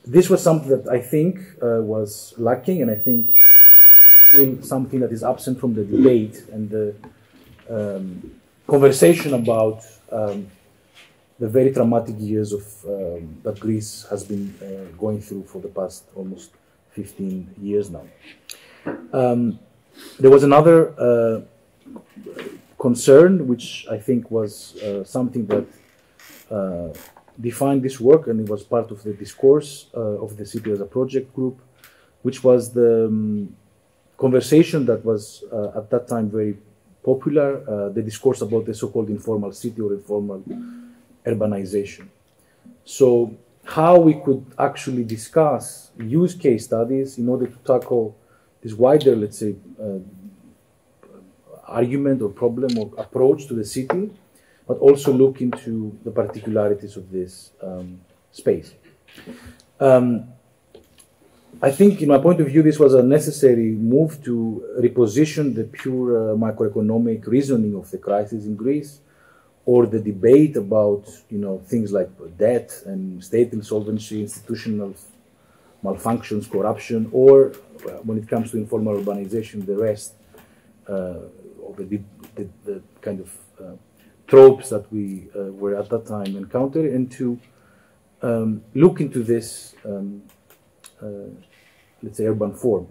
this was something that I think was lacking, and I think something that is absent from the debate and the conversation about the very traumatic years of that Greece has been going through for the past almost 15 years now. There was another concern, which I think was something that defined this work, and it was part of the discourse of the city as a project group, which was the conversation that was at that time very popular, the discourse about the so-called informal city or informal urbanization. So how we could actually discuss, use case studies in order to tackle this wider, let's say, argument or problem or approach to the city, but also look into the particularities of this space. I think, in my point of view, this was a necessary move to reposition the pure macroeconomic reasoning of the crisis in Greece, or the debate about, things like debt and state insolvency, institutional malfunctions, corruption, or when it comes to informal urbanization, the rest of the kind of tropes that we were at that time encountering, and to look into this, let's say, urban form.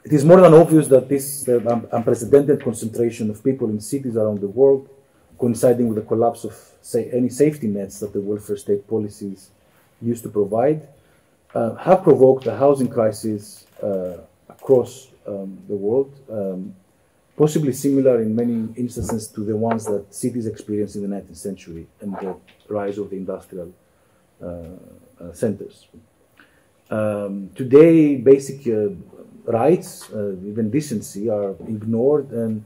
It is more than obvious that this unprecedented concentration of people in cities around the world, coinciding with the collapse of, say, any safety nets that the welfare state policies used to provide, have provoked a housing crisis across the world, possibly similar in many instances to the ones that cities experienced in the 19th century and the rise of the industrial centers. Today, basic rights, even decency, are ignored, and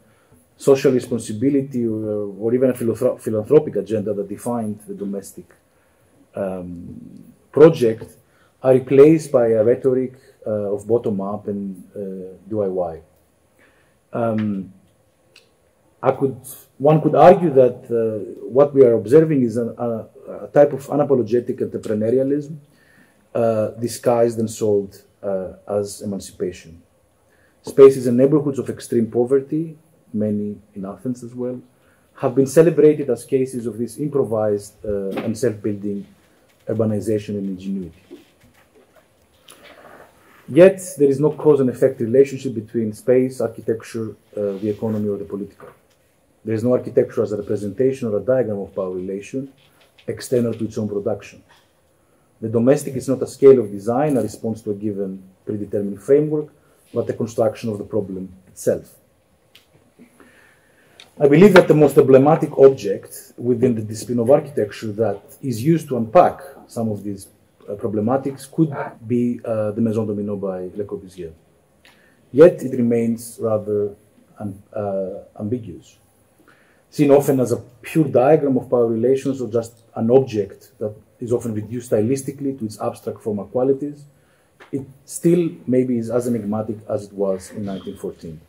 social responsibility or even a philanthropic agenda that defined the domestic project are replaced by a rhetoric of bottom-up and DIY. One could argue that what we are observing is a type of unapologetic entrepreneurialism disguised and sold as emancipation. Spaces and neighborhoods of extreme poverty, many in Athens as well, have been celebrated as cases of this improvised and self-building urbanization and ingenuity. Yet, there is no cause and effect relationship between space, architecture, the economy, or the political. There is no architecture as a representation or a diagram of power relation external to its own production. The domestic is not a scale of design, a response to a given predetermined framework, but the construction of the problem itself. I believe that the most emblematic object within the discipline of architecture that is used to unpack some of these problematics could be the Maison Domino by Le Corbusier. Yet it remains rather ambiguous, seen often as a pure diagram of power relations or just an object that is often reduced stylistically to its abstract formal qualities. It still maybe is as enigmatic as it was in 1914.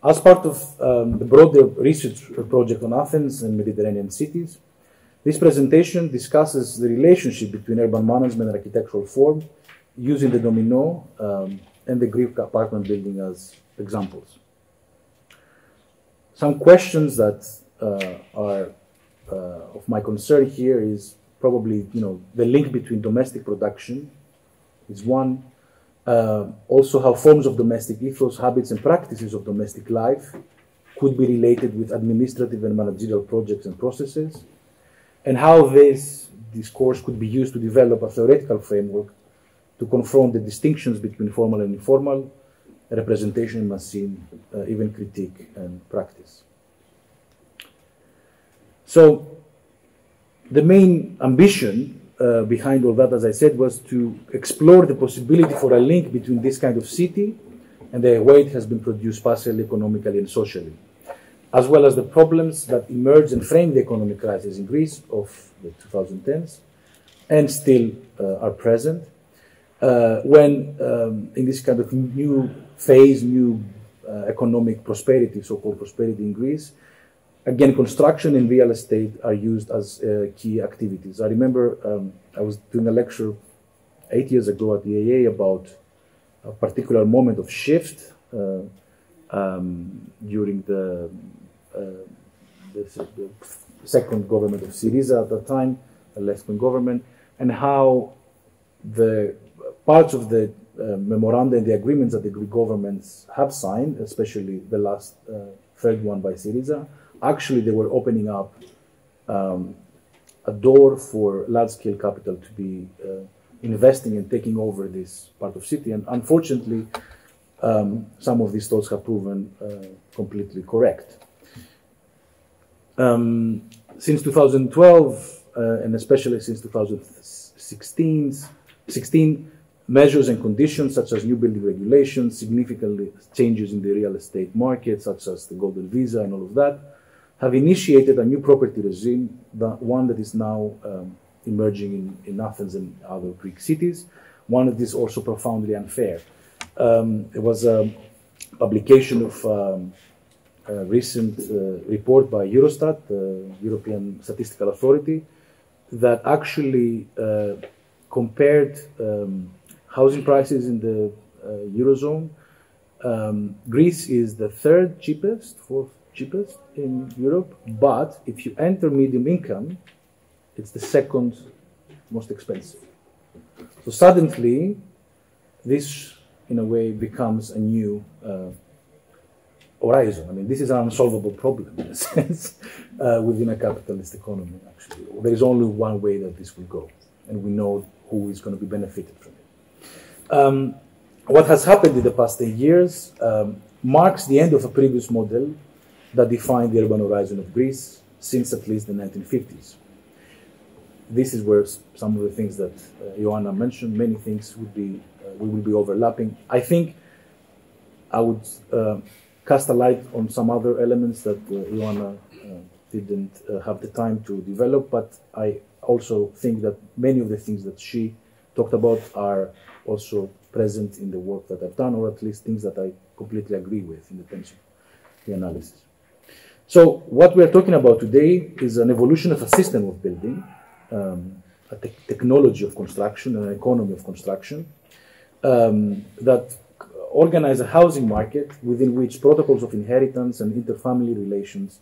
As part of the broader research project on Athens and Mediterranean cities, this presentation discusses the relationship between urban management and architectural form, using the domino and the Greek apartment building as examples. Some questions that are of my concern here is probably, the link between domestic production is one. Also, how forms of domestic ethos, habits, and practices of domestic life could be related with administrative and managerial projects and processes, and how this discourse could be used to develop a theoretical framework to confront the distinctions between formal and informal, representation and machine, even critique and practice. So, the main ambition behind all that, as I said, was to explore the possibility for a link between this kind of city and the way it has been produced spatially, economically, and socially, as well as the problems that emerged and framed the economic crisis in Greece of the 2010s and still are present, when in this kind of new phase, new economic prosperity, so-called prosperity in Greece, again, construction and real estate are used as key activities. I remember I was doing a lecture 8 years ago at the AA about a particular moment of shift during the second government of Syriza at that time, a left-wing government, and how the parts of the memoranda and the agreements that the Greek governments have signed, especially the last third one by Syriza, actually they were opening up a door for large-scale capital to be investing and taking over this part of city. And unfortunately, some of these thoughts have proven completely correct. Since 2012, and especially since 2016, measures and conditions such as new building regulations, significant changes in the real estate market, such as the golden visa and all of that, have initiated a new property regime, one that is now emerging in Athens and other Greek cities, one that is also profoundly unfair. There was a publication of a recent report by Eurostat, the European Statistical Authority, that actually compared housing prices in the Eurozone. Greece is the third cheapest, fourth cheapest in Europe, but if you enter medium income, it's the second most expensive. So suddenly, this, in a way, becomes a new horizon. I mean, this is an unsolvable problem, in a sense, within a capitalist economy, actually. There is only one way that this will go, and we know who is going to be benefited from it. What has happened in the past 8 years marks the end of a previous model that defined the urban horizon of Greece since at least the 1950s. This is where some of the things that Ioanna mentioned, many things would be, we will be overlapping. I think I would cast a light on some other elements that Ioanna didn't have the time to develop, but I also think that many of the things that she talked about are also present in the work that I've done, or at least things that I completely agree with in the terms of the analysis. So what we're talking about today is an evolution of a system of building, a technology of construction, an economy of construction, that organize a housing market within which protocols of inheritance and interfamily relations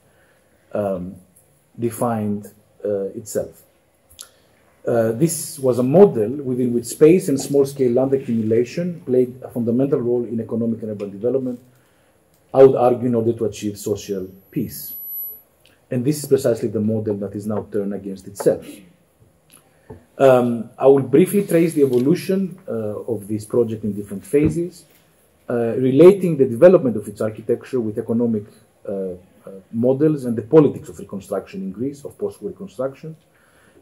defined itself. This was a model within which space and small-scale land accumulation played a fundamental role in economic and urban development, I would argue, in order to achieve social peace. And this is precisely the model that is now turned against itself. I will briefly trace the evolution of this project in different phases, relating the development of its architecture with economic models and the politics of reconstruction in Greece, of post-war reconstruction,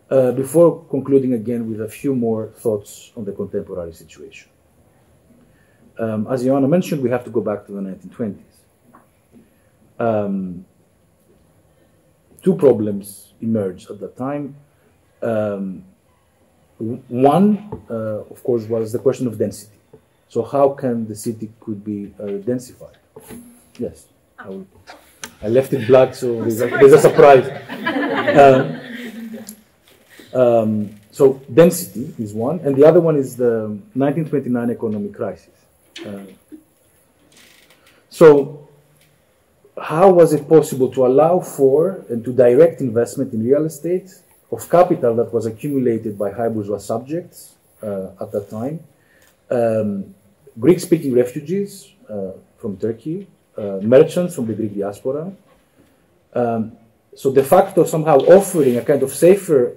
before concluding again with a few more thoughts on the contemporary situation. As Ioanna mentioned, we have to go back to the 1920s. Two problems emerged at that time. One, of course, was the question of density. So how can the city could be densified? Yes, I left it black, so there's a surprise. So density is one, and the other one is the 1929 economic crisis. So how was it possible to allow for and to direct investment in real estate of capital that was accumulated by high bourgeois subjects at that time, Greek-speaking refugees from Turkey, merchants from the Greek diaspora, so de facto somehow offering a kind of safer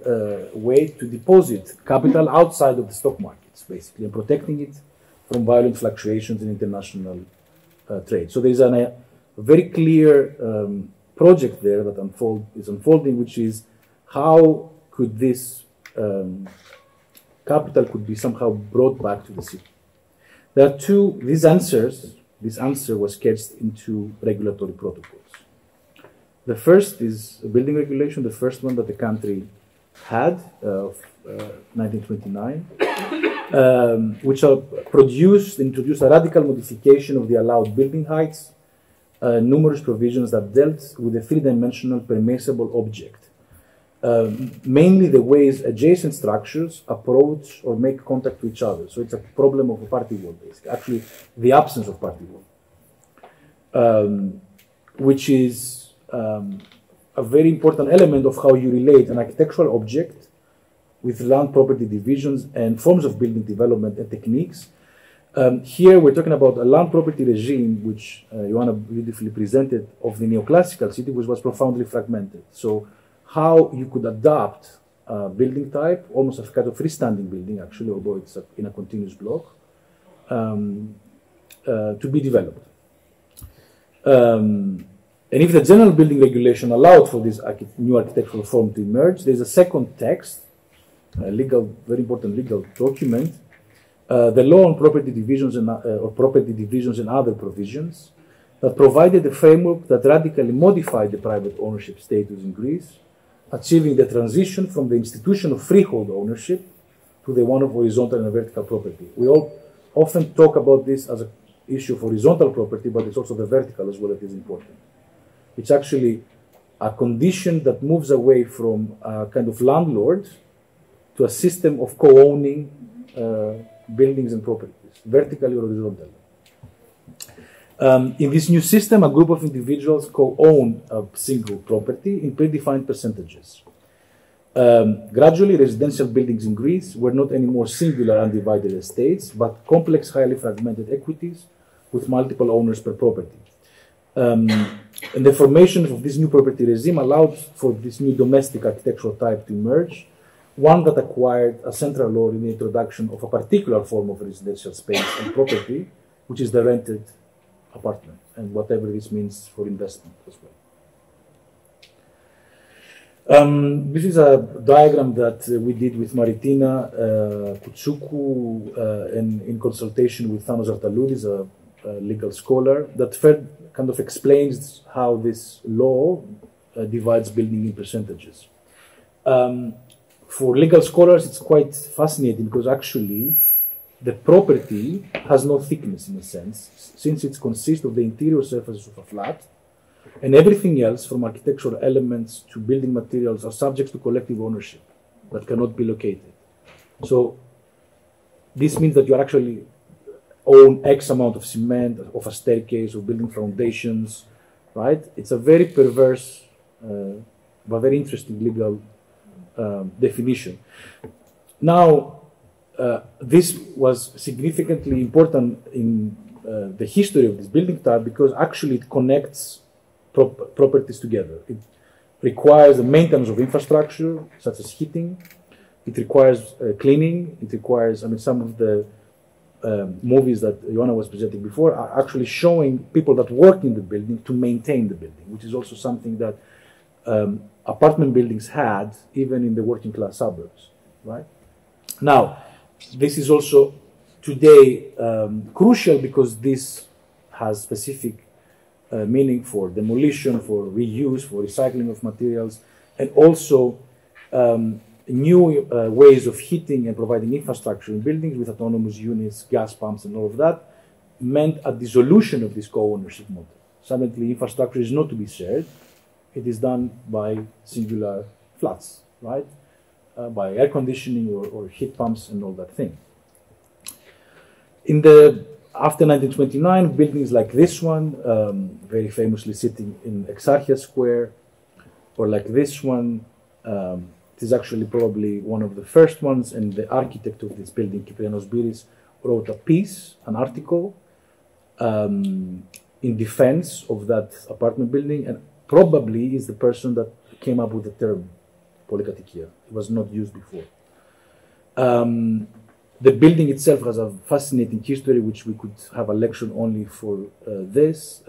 way to deposit capital outside of the stock markets, basically, and protecting it from violent fluctuations in international trade. So there is a very clear project there that is unfolding, which is how could this capital could be somehow brought back to the city. There are this answer was sketched into regulatory protocols. The first is a building regulation, the first one that the country had of 1929, which introduced a radical modification of the allowed building heights, numerous provisions that dealt with a three-dimensional permissible object, mainly the ways adjacent structures approach or make contact to each other. So it's a problem of a party wall, basically. Actually, the absence of party wall, which is a very important element of how you relate an architectural object with land property divisions and forms of building development and techniques. Here we're talking about a land property regime which Ioanna beautifully presented of the neoclassical city, which was profoundly fragmented. So how you could adapt a building type, almost a kind of freestanding building actually, although it's in a continuous block, to be developed. And if the general building regulation allowed for this new architectural form to emerge, there's a second text, a very important legal document, the law on property divisions and other provisions, that provided a framework that radically modified the private ownership status in Greece, achieving the transition from the institution of freehold ownership to the one of horizontal and vertical property. We all often talk about this as an issue of horizontal property, but it's also the vertical as well that is important. It's actually a condition that moves away from a kind of landlord to a system of co-owning buildings and properties, vertically or horizontally. In this new system, a group of individuals co-own a single property in predefined percentages. Gradually, residential buildings in Greece were not anymore singular undivided estates, but complex, highly fragmented equities with multiple owners per property. And the formation of this new property regime allowed for this new domestic architectural type to emerge, one that acquired a central role in the introduction of a particular form of residential space and property, which is the rented apartment, and whatever this means for investment as well. This is a diagram that we did with Maritina Koutsoukou and in consultation with Thanos Artaloudis, a legal scholar, that kind of explains how this law divides building in percentages. For legal scholars, it's quite fascinating because actually the property has no thickness in a sense, since it consists of the interior surfaces of a flat, and everything else from architectural elements to building materials are subject to collective ownership that cannot be located. So this means that you actually own X amount of cement, of a staircase, of building foundations, right? It's a very perverse but very interesting legal definition. Now, this was significantly important in the history of this building type because actually it connects properties together. It requires the maintenance of infrastructure, such as heating. It requires cleaning. It requires, some of the movies that Ioanna was presenting before are actually showing people that work in the building to maintain the building, which is also something that apartment buildings had even in the working class suburbs, right? Now, this is also today crucial because this has specific meaning for demolition, for reuse, for recycling of materials, and also new ways of heating and providing infrastructure in buildings with autonomous units, gas pumps, and all of that meant a dissolution of this co-ownership model. Suddenly, infrastructure is not to be shared. It is done by singular flats, right? By air conditioning or heat pumps and all that thing. After 1929, buildings like this one, very famously sitting in Exarchia Square, or like this one, it is actually probably one of the first ones, and the architect of this building, Kyprianos Biris, wrote a piece, an article, in defense of that apartment building, and probably is the person that came up with the term Polykatoikia. It was not used before. The building itself has a fascinating history, which we could have a lecture only for this,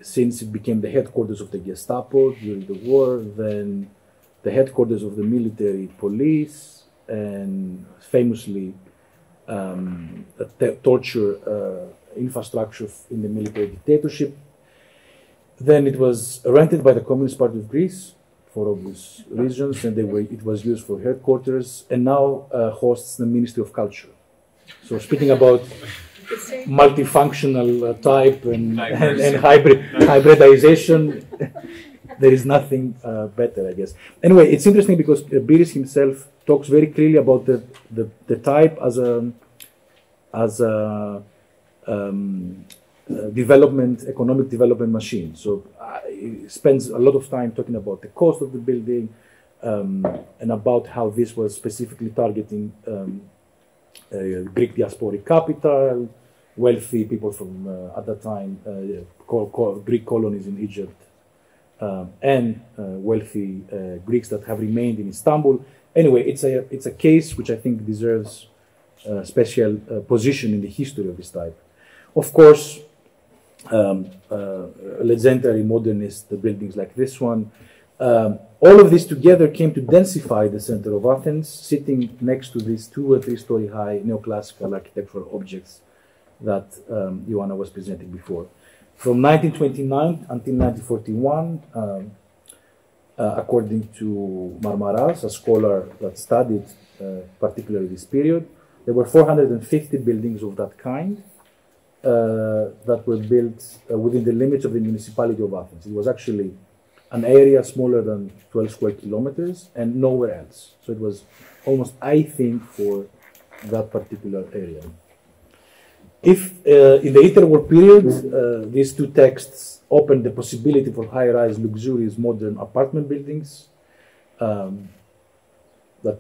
since it became the headquarters of the Gestapo during the war, then the headquarters of the military police, and famously torture infrastructure in the military dictatorship. Then it was rented by the Communist Party of Greece for obvious reasons, and it was used for headquarters, and now hosts the Ministry of Culture. So speaking about multifunctional type and hybridization, there is nothing better, I guess. Anyway, it's interesting because Biris himself talks very clearly about the type as a economic development machine. So he spends a lot of time talking about the cost of the building, and about how this was specifically targeting Greek diasporic capital, wealthy people from, at that time, Greek colonies in Egypt, and wealthy Greeks that have remained in Istanbul. Anyway, it's a case which I think deserves a special position in the history of this type. Of course, legendary modernist buildings like this one. All of this together came to densify the center of Athens, sitting next to these 2 or 3 story high neoclassical architectural objects that Ioanna was presenting before. From 1929 until 1941, according to Marmaras, a scholar that studied particularly this period, there were 450 buildings of that kind that were built within the limits of the municipality of Athens. It was actually an area smaller than 12 square kilometers and nowhere else. So it was almost, I think, for that particular area. If in the interwar period, these 2 texts opened the possibility for high-rise, luxurious, modern apartment buildings that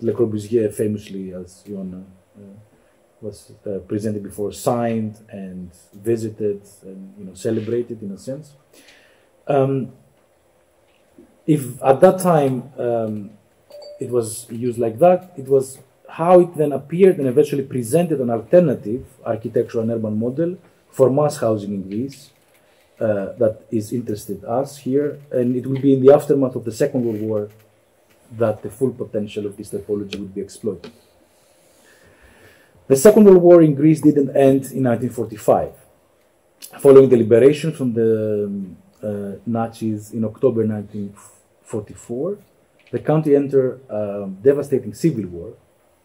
Le Corbusier famously, as Ioanna was presented before, signed and visited and celebrated in a sense. If at that time it was used like that, it was how it then appeared and eventually presented an alternative architectural and urban model for mass housing in Greece that is interested us here. And it will be in the aftermath of the Second World War that the full potential of this typology would be exploited. The Second World War in Greece didn't end in 1945. Following the liberation from the Nazis in October 1944, the country entered a devastating civil war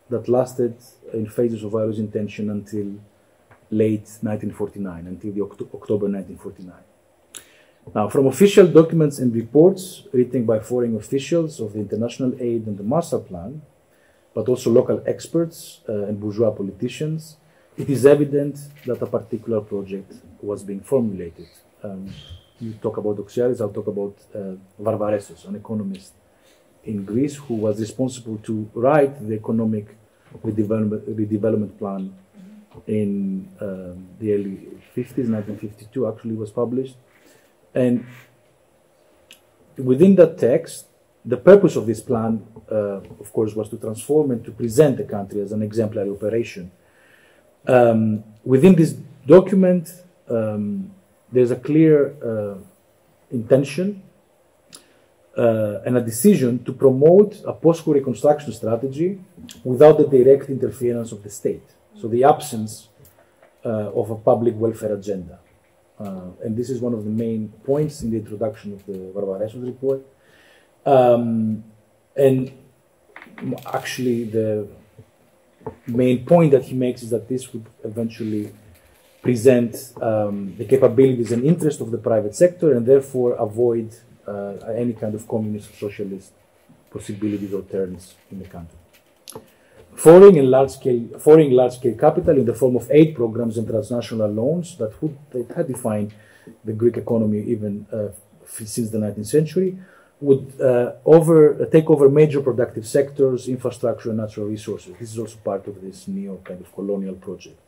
that lasted in phases of various intention until late 1949, until the October 1949. Now, from official documents and reports written by foreign officials of the international aid and the Marshall Plan, but also local experts and bourgeois politicians, it is evident that a particular project was being formulated. You talk about Doxiadis, I'll talk about Varvaresos, an economist in Greece who was responsible to write the economic redevelopment plan in the early 50s, 1952 actually was published. And within that text, the purpose of this plan, of course, was to transform and to present the country as an exemplary operation. Within this document, there's a clear intention and a decision to promote a post-war reconstruction strategy without the direct interference of the state. So the absence of a public welfare agenda. And this is one of the main points in the introduction of the Varvaresos report. And actually the main point that he makes is that this would eventually present the capabilities and interests of the private sector and therefore avoid any kind of communist or socialist possibilities or turns in the country. Foreign large-scale capital in the form of aid programs and transnational loans that had defined the Greek economy even since the 19th century would take over major productive sectors, infrastructure, and natural resources. This is also part of this neo kind of colonial project.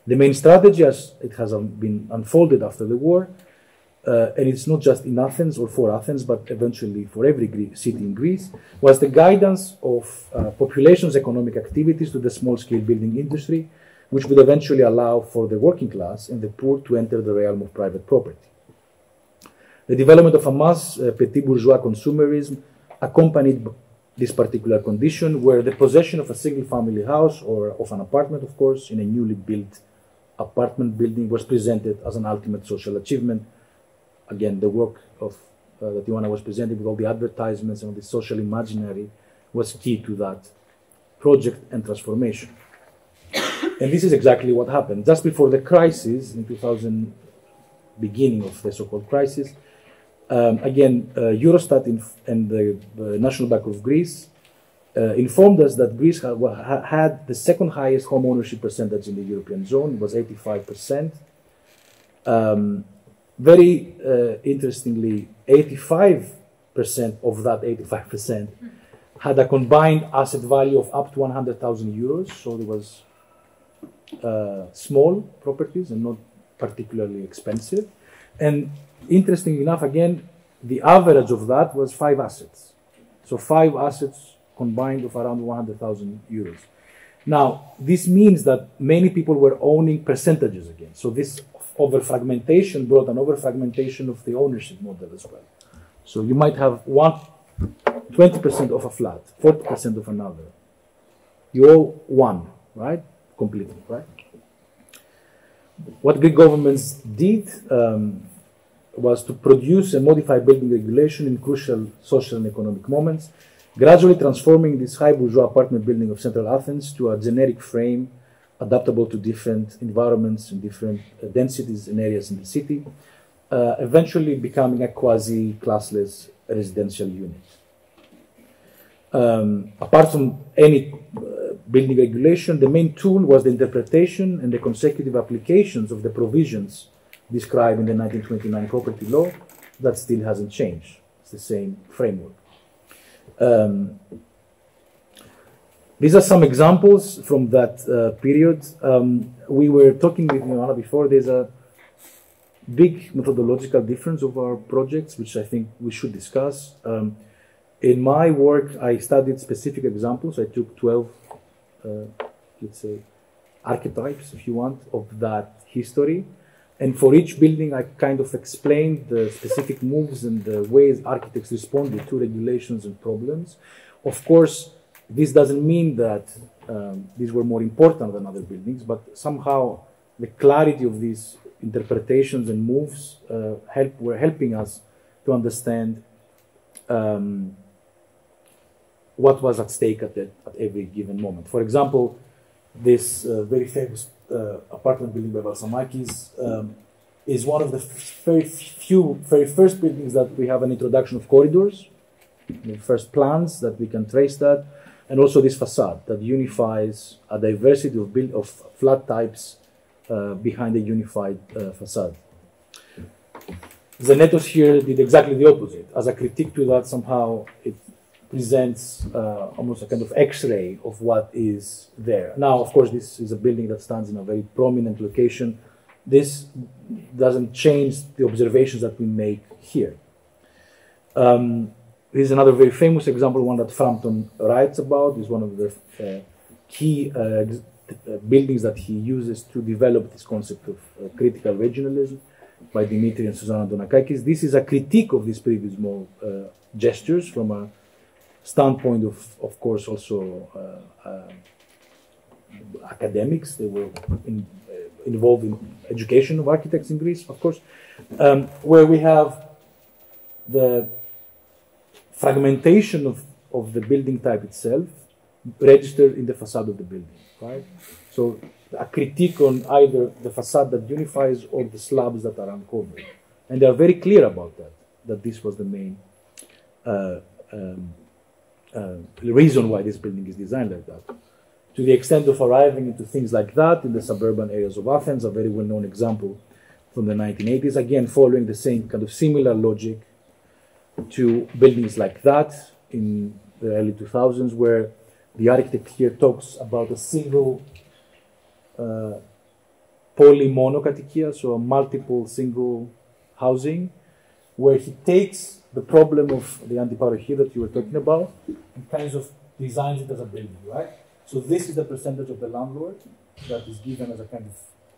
The main strategy, as it has been unfolded after the war, and it's not just in Athens or for Athens, but eventually for every city in Greece, was the guidance of population's economic activities to the small-scale building industry, which would eventually allow for the working class and the poor to enter the realm of private property. The development of a mass petit bourgeois consumerism accompanied this particular condition, where the possession of a single-family house or of an apartment, of course, in a newly built apartment building was presented as an ultimate social achievement. Again, the work of that Ioanna was presenting with all the advertisements and the social imaginary was key to that project and transformation. And this is exactly what happened. Just before the crisis, in 2000, beginning of the so-called crisis, again, Eurostat and the National Bank of Greece informed us that Greece had the second highest home ownership percentage in the European zone. It was 85%. Very interestingly, 85% of that 85% had a combined asset value of up to 100,000 euros. So there was small properties and not particularly expensive. And interesting enough, again, the average of that was 5 assets. So 5 assets combined of around 100,000 euros. Now, this means that many people were owning percentages again. So this over-fragmentation brought an over-fragmentation of the ownership model as well. So you might have 20% of a flat, 40% of another. You owe 1, right? Completely, right? What Greek governments did was to produce and modify building regulation in crucial social and economic moments, gradually transforming this high bourgeois apartment building of central Athens to a generic frame adaptable to different environments and different densities and areas in the city, eventually becoming a quasi-classless residential unit. Apart from any building regulation, the main tool was the interpretation and the consecutive applications of the provisions described in the 1929 property law that still hasn't changed. It's the same framework. These are some examples from that period. We were talking with Ioanna before. There's a big methodological difference of our projects, which I think we should discuss. In my work, I studied specific examples. I took 12, let's say, archetypes, if you want, of that history. And for each building, I kind of explained the specific moves and the ways architects responded to regulations and problems. Of course, this doesn't mean that these were more important than other buildings, but somehow the clarity of these interpretations and moves were helping us to understand what was at stake at every given moment. For example, this very famous apartment building by Balsamakis is one of the very first buildings that we have an introduction of corridors, the first plans that we can trace that, and also this facade that unifies a diversity of flat types behind a unified facade. Zenetos here did exactly the opposite. As a critique to that, somehow it presents almost a kind of X-ray of what is there. Now, of course, this is a building that stands in a very prominent location. This doesn't change the observations that we make here. Here's another very famous example, one that Frampton writes about. Is one of the key buildings that he uses to develop this concept of critical regionalism by Dimitri and Susanna Donakakis. This is a critique of these previous gestures from a standpoint of course, also academics. They were involved in education of architects in Greece, of course, where we have the fragmentation of the building type itself registered in the facade of the building, right? So a critique on either the facade that unifies or the slabs that are uncovered. And they are very clear about that this was the main reason why this building is designed like that. To the extent of arriving into things like that in the suburban areas of Athens, a very well-known example from the 1980s, again following the same kind of similar logic to buildings like that in the early 2000s, where the architect here talks about a single polymonokatikia, so a multiple single housing, where he takes the problem of the antiparochi that you were talking about and kind of designs it as a building, right? So this is the percentage of the landlord that is given as a kind of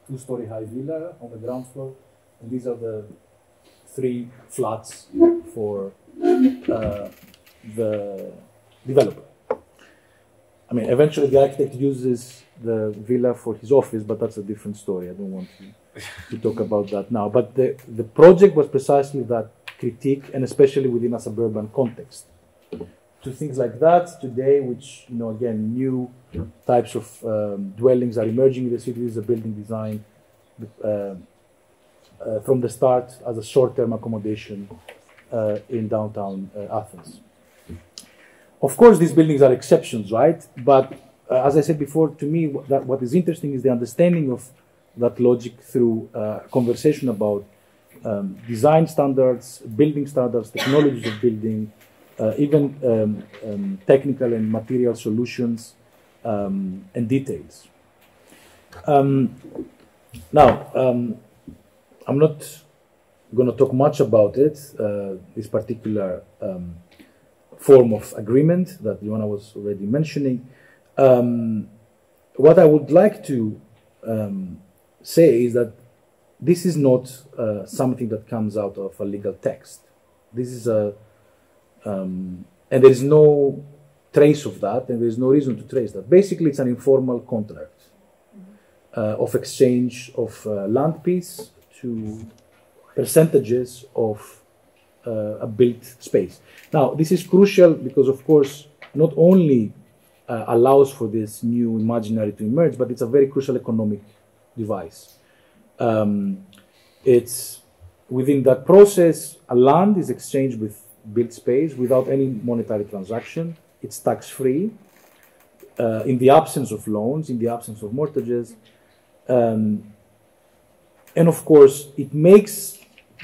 two-story high villa on the ground floor, and these are the 3 flats for the developer. I mean, eventually the architect uses the villa for his office, but that's a different story. I don't want to talk about that now. But the project was precisely that critique, and especially within a suburban context. To things like that today, which, again, new types of dwellings are emerging in the city. This is a building design from the start as a short-term accommodation in downtown Athens. Of course, these buildings are exceptions, right? But as I said before, to me, what is interesting is the understanding of that logic through conversation about design standards, building standards, technologies of building, even technical and material solutions and details. Now, I'm not going to talk much about it, this particular form of agreement that Ioanna was already mentioning. What I would like to say is that this is not something that comes out of a legal text. This is and there is no trace of that, and there is no reason to trace that. Basically, it's an informal contract of exchange of land piece to percentages of a built space. Now, this is crucial because, of course, not only allows for this new imaginary to emerge, but it's a very crucial economic device. It's within that process, a land is exchanged with built space without any monetary transaction. It's tax-free in the absence of loans, in the absence of mortgages. And of course, it makes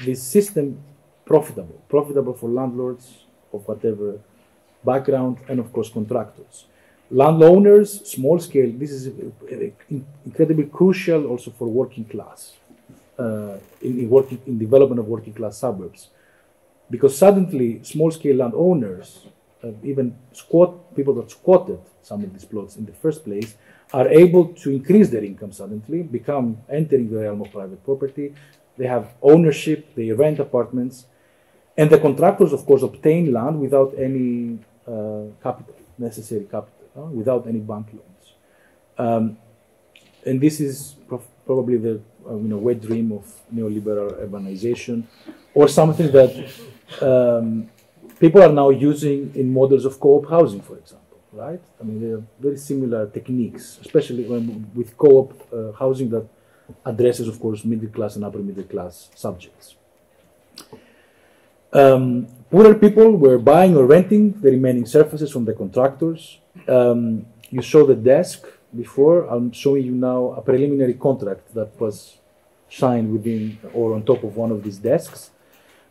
this system profitable for landlords of whatever background, and of course contractors. Landowners, small scale, this is incredibly crucial also for working class, in development of working class suburbs. Because suddenly small scale landowners, even people that squatted some of these plots in the first place, are able to increase their income suddenly, entering the realm of private property. They have ownership, they rent apartments, and the contractors, of course, obtain land without any necessary capital, without any bank loans. And this is probably the wet dream of neoliberal urbanization, or something that people are now using in models of co-op housing, for example. Right? I mean, there are very similar techniques, especially with co-op housing that addresses, of course, middle class and upper middle class subjects. Poorer people were buying or renting the remaining surfaces from the contractors. You saw the desk before. I'm showing you now a preliminary contract that was signed within or on top of one of these desks.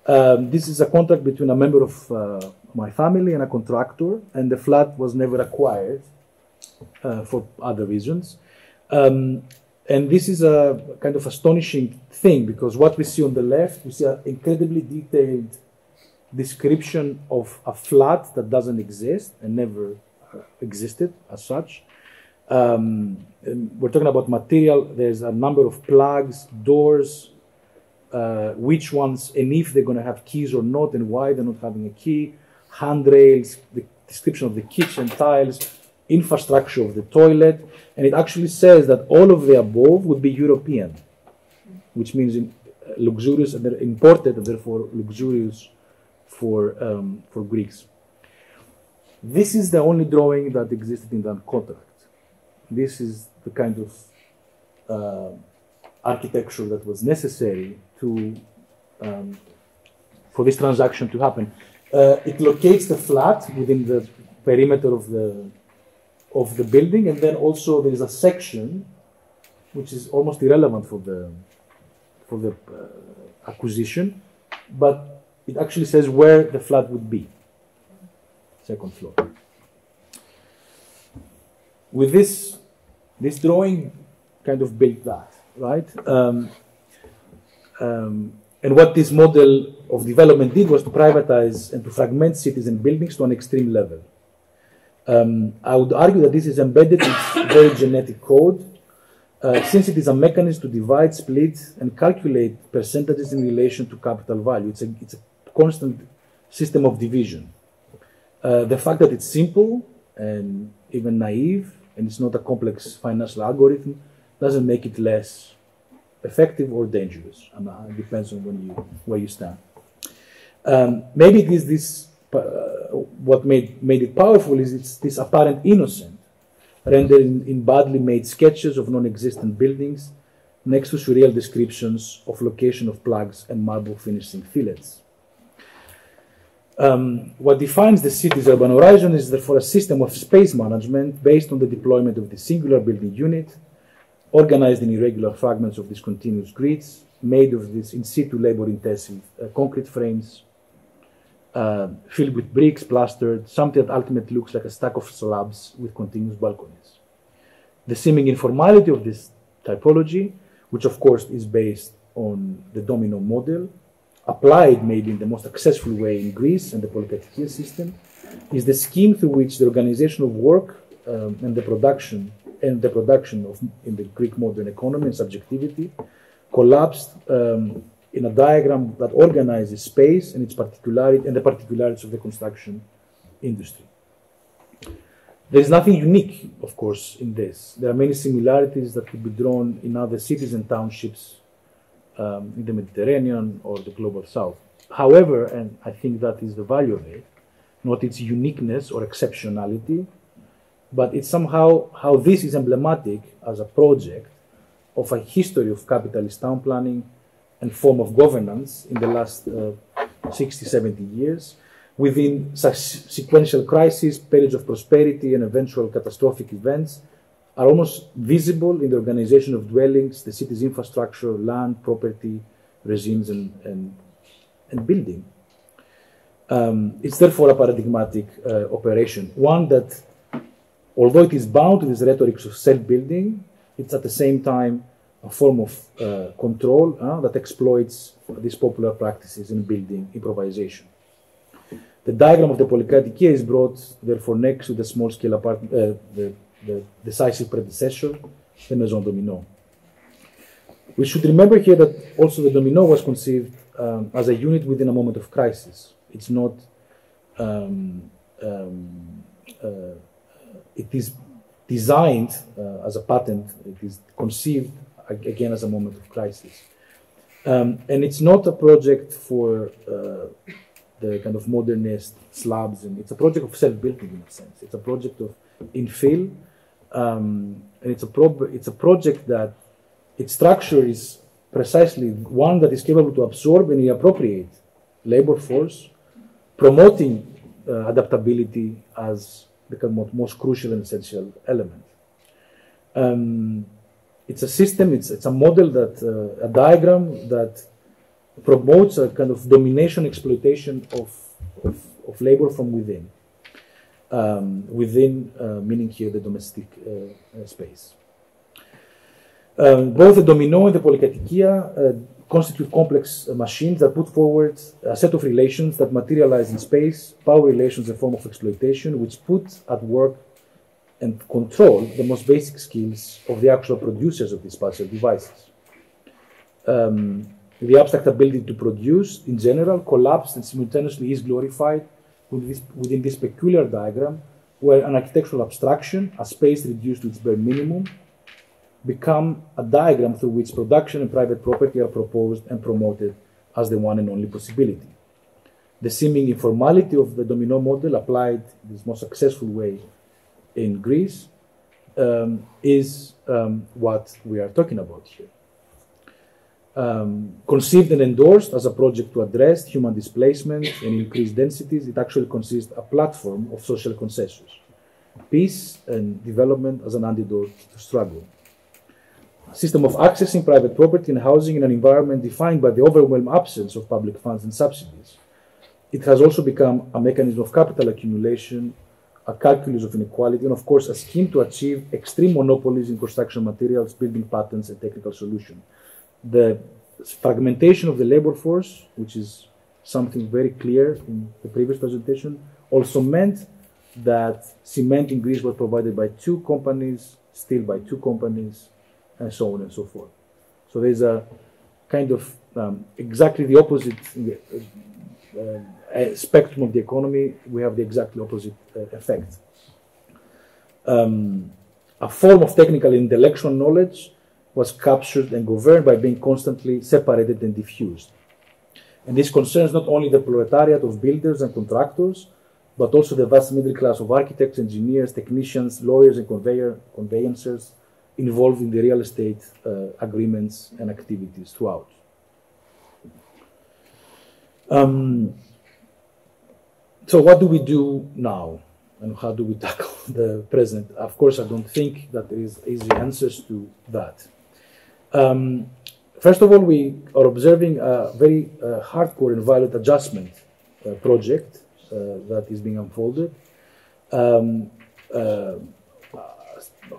This is a contract between a member of my family and a contractor, and the flat was never acquired for other reasons. And this is a kind of astonishing thing, because what we see on the left, we see an incredibly detailed description of a flat that doesn't exist and never existed as such. And we're talking about material. There's a number of plugs, doors, which ones, and if they're going to have keys or not, and why they're not having a key, handrails, the description of the kitchen, tiles, infrastructure of the toilet, and it actually says that all of the above would be European, which means luxurious, and they're imported, and therefore luxurious for Greeks. This is the only drawing that existed in that contract. This is the kind of architecture that was necessary for this transaction to happen. It locates the flat within the perimeter of the building, and then also there is a section which is almost irrelevant for the acquisition, but it actually says where the flat would be, second floor. With this drawing kind of built that, right? And what this model of development did was to privatize and to fragment cities and buildings to an extreme level. I would argue that this is embedded in its very genetic code, since it is a mechanism to divide, split, and calculate percentages in relation to capital value. It's a constant system of division. The fact that it's simple and even naive, and it's not a complex financial algorithm, doesn't make it less effective or dangerous. It depends on where you stand. Maybe it is this. What made it powerful is it's this apparent innocence rendered in badly made sketches of non-existent buildings next to surreal descriptions of location of plugs and marble finishing fillets. What defines the city's urban horizon is therefore a system of space management based on the deployment of the singular building unit, organized in irregular fragments of discontinuous grids, made of this in situ labor-intensive concrete frames, filled with bricks, plastered, something that ultimately looks like a stack of slabs with continuous balconies. The seeming informality of this typology, which of course is based on the domino model, applied maybe in the most successful way in Greece and the Polykatoikia system, is the scheme through which the organization of work and the production in the Greek modern economy and subjectivity collapsed in a diagram that organizes space and its particularity and the particularities of the construction industry. There is nothing unique, of course, in this. There are many similarities that could be drawn in other cities and townships in the Mediterranean or the global south. However, and I think that is the value of it, not its uniqueness or exceptionality, but it's somehow how this is emblematic as a project of a history of capitalist town planning and form of governance in the last 60, 70 years, within sequential crises, periods of prosperity, and eventual catastrophic events, are almost visible in the organization of dwellings, the city's infrastructure, land, property, regimes, and building. It's therefore a paradigmatic operation, one that, although it is bound to these rhetorics of self-building, it's at the same time a form of control that exploits these popular practices in building improvisation. The diagram of the Polykatoikia is brought, therefore, next to the small-scale apartment, the decisive predecessor, the Maison Domino. We should remember here that also the domino was conceived as a unit within a moment of crisis. It's not, it is designed as a patent, it is conceived again as a moment of crisis. And it's not a project for the kind of modernist slabs, and it's a project of self-building in a sense. It's a project of infill, and it's a project that its structure is precisely one that is capable to absorb and reappropriate labor force, promoting adaptability as the most crucial and essential element. It's a system, it's a model that, a diagram that promotes a kind of domination exploitation of labor from within. Meaning here the domestic space. Both the domino and the Polykatoikia constitute complex machines that put forward a set of relations that materialize in space, power relations, a form of exploitation, which put at work and control the most basic skills of the actual producers of these spatial devices. The abstract ability to produce, in general, collapsed and simultaneously is glorified within this peculiar diagram, where an architectural abstraction, a space reduced to its bare minimum, become a diagram through which production and private property are proposed and promoted as the one and only possibility. The seeming informality of the domino model applied in this most successful way in Greece is what we are talking about here. Conceived and endorsed as a project to address human displacement and increased densities, it actually consists of a platform of social consensus, peace and development as an antidote to struggle. A system of accessing private property and housing in an environment defined by the overwhelming absence of public funds and subsidies. It has also become a mechanism of capital accumulation, a calculus of inequality, and of course a scheme to achieve extreme monopolies in construction materials, building patents, and technical solutions. The fragmentation of the labor force, which is something very clear in the previous presentation, also meant that cement in Greece was provided by two companies, steel by two companies, and so on and so forth. So there's a kind of exactly the opposite spectrum of the economy. We have the exactly opposite effect. A form of technical and intellectual knowledge was captured and governed by being constantly separated and diffused. And this concerns not only the proletariat of builders and contractors, but also the vast middle class of architects, engineers, technicians, lawyers, and conveyancers involved in the real estate agreements and activities throughout. So what do we do now? and how do we tackle the present? Of course, I don't think that there is easy answers to that. First of all, we are observing a very hardcore and violent adjustment project that is being unfolded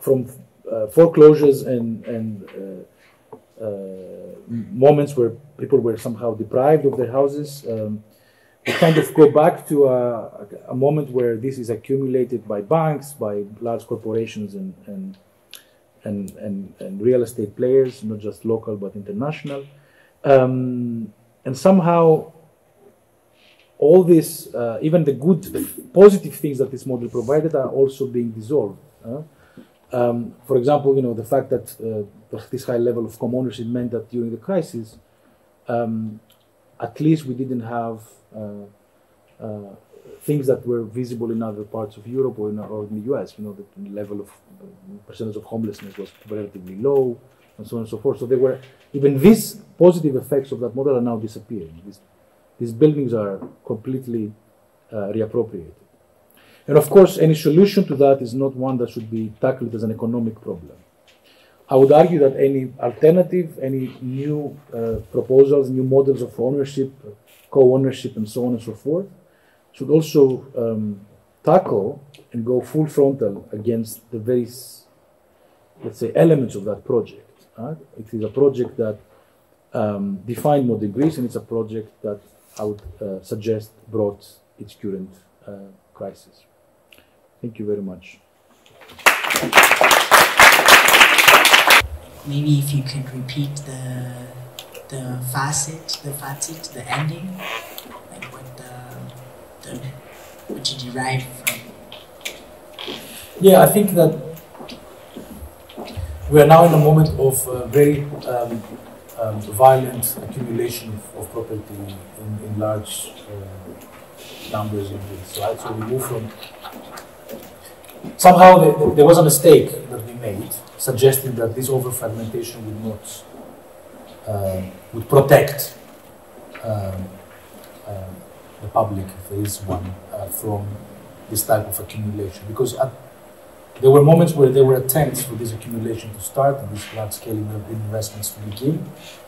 from foreclosures and moments where people were somehow deprived of their houses. We kind of go back to a moment where this is accumulated by banks, by large corporations and real estate players, not just local but international. And somehow all this, even the good, the positive things that this model provided are also being dissolved. For example, the fact that this high level of co-ownership meant that during the crisis, at least we didn't have things that were visible in other parts of Europe or in the US. The level of percentage of homelessness was relatively low, and so on and so forth. So there were even these positive effects of that model are now disappearing. These buildings are completely reappropriated. And of course, any solution to that is not one that should be tackled as an economic problem. I would argue that any alternative, any new proposals, new models of ownership, co-ownership, and so on and so forth, should also tackle and go full frontal against the various, let's say, elements of that project. It is a project that defined modern Greece, and it's a project that I would suggest brought its current crisis. Thank you very much. Maybe if you could repeat the facet, the ending, like what you derive from. Yeah, I think that we are now in a moment of very violent accumulation of property in large numbers in Greece. Right? So we move from somehow there was a mistake that we made, suggesting that this over-fragmentation would not would protect the public, if there is one, from this type of accumulation. Because there were moments where there were attempts for this accumulation to start and this large-scale investments to begin,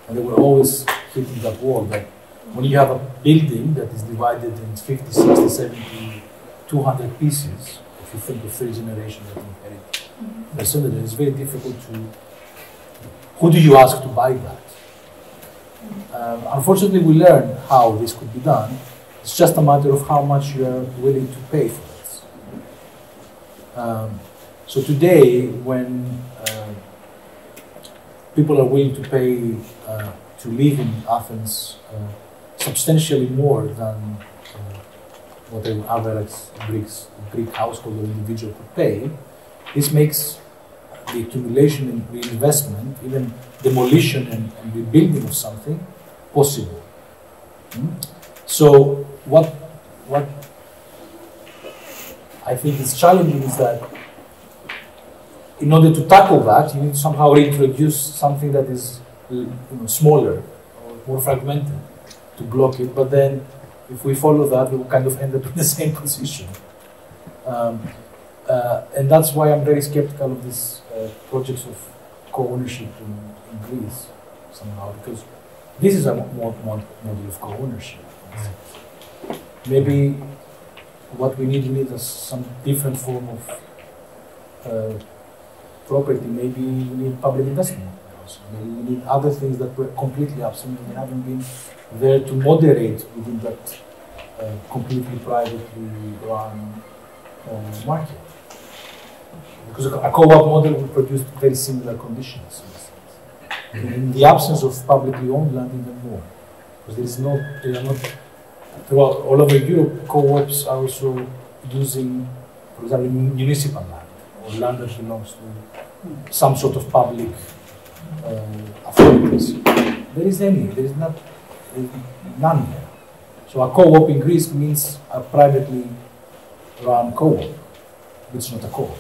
and they were always hitting that wall that when you have a building that is divided in 50, 60, 70, 200 pieces, if you think of three generations that inherit the cylinder, it's very difficult to. Who do you ask to buy that? Unfortunately, we learned how this could be done. It's just a matter of how much you are willing to pay for this. So today, when people are willing to pay to live in Athens substantially more than what an average Greek household or individual could pay, this makes the accumulation and reinvestment, even demolition and rebuilding of something, possible. So what I think is challenging is that in order to tackle that, you need to somehow reintroduce something that is smaller or more fragmented to block it. But then, if we follow that, we will kind of end up in the same position. And that's why I'm very skeptical of these projects of co-ownership in Greece somehow, because this is a model of co-ownership. Maybe what we need is some different form of property. Maybe we need public investment. Maybe we need other things that were completely absent and they haven't been there to moderate within that completely privately run market. Because a co-op model will produce very similar conditions. In the absence of publicly owned land, even more. Because they are not, throughout all over Europe, co-ops are also using, for example, municipal land, or land that belongs to some sort of public authorities. There is none there. So a co-op in Greece means a privately run co-op. It's not a co-op.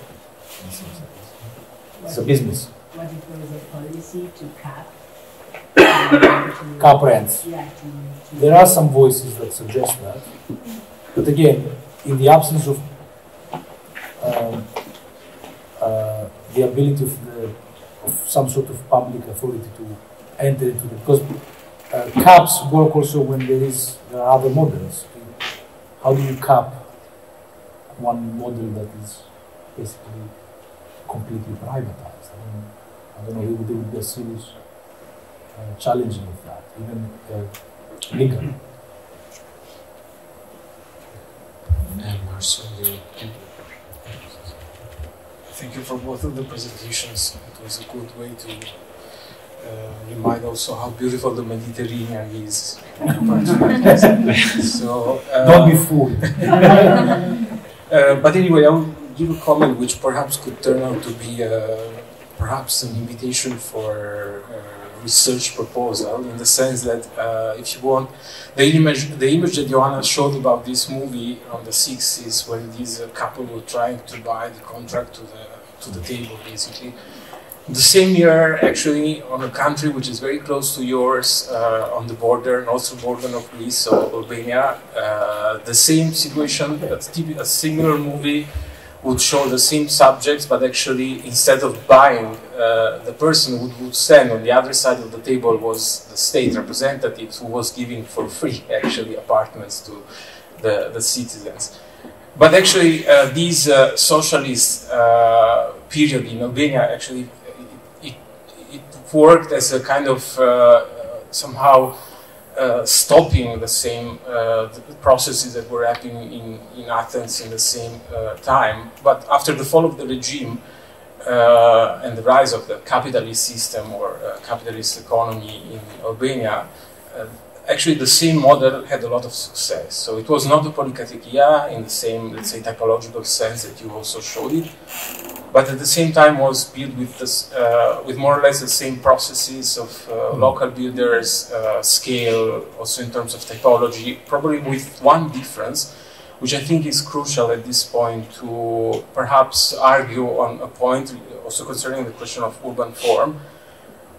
It's a business. What if there is a policy to cap rents? There are some voices that suggest that. But again, in the absence of the ability of some sort of public authority to enter into it. Because caps work also when there are other models. How do you cap one model that is basically completely privatized? I don't know, there would be a serious challenging of that, even legally. Thank you for both of the presentations. It was a good way to remind also how beautiful the Mediterranean is. So don't be fooled. But anyway, I will give a comment which perhaps could turn out to be perhaps an invitation for research proposal, in the sense that if you want, the image that Ioanna showed about this movie on the 60s, when this couple were trying to buy the contract to the table, basically. The same year, actually, on a country which is very close to yours, on the border, and also border of Greece, so Albania, the same situation, a similar movie would show the same subjects, but actually, instead of buying, the person who would stand on the other side of the table was the state representative who was giving for free, actually, apartments to the citizens. But actually, this socialist period in Albania, actually, it worked as a kind of somehow stopping the same the processes that were happening in Athens in the same time. But after the fall of the regime and the rise of the capitalist system or capitalist economy in Albania, actually the same model had a lot of success. So it was not a Polykatoikia in the same, let's say, typological sense that you also showed it, but at the same time was built with this, with more or less the same processes of local builders, scale, also in terms of typology, probably with one difference, which I think is crucial at this point to perhaps argue on a point also concerning the question of urban form,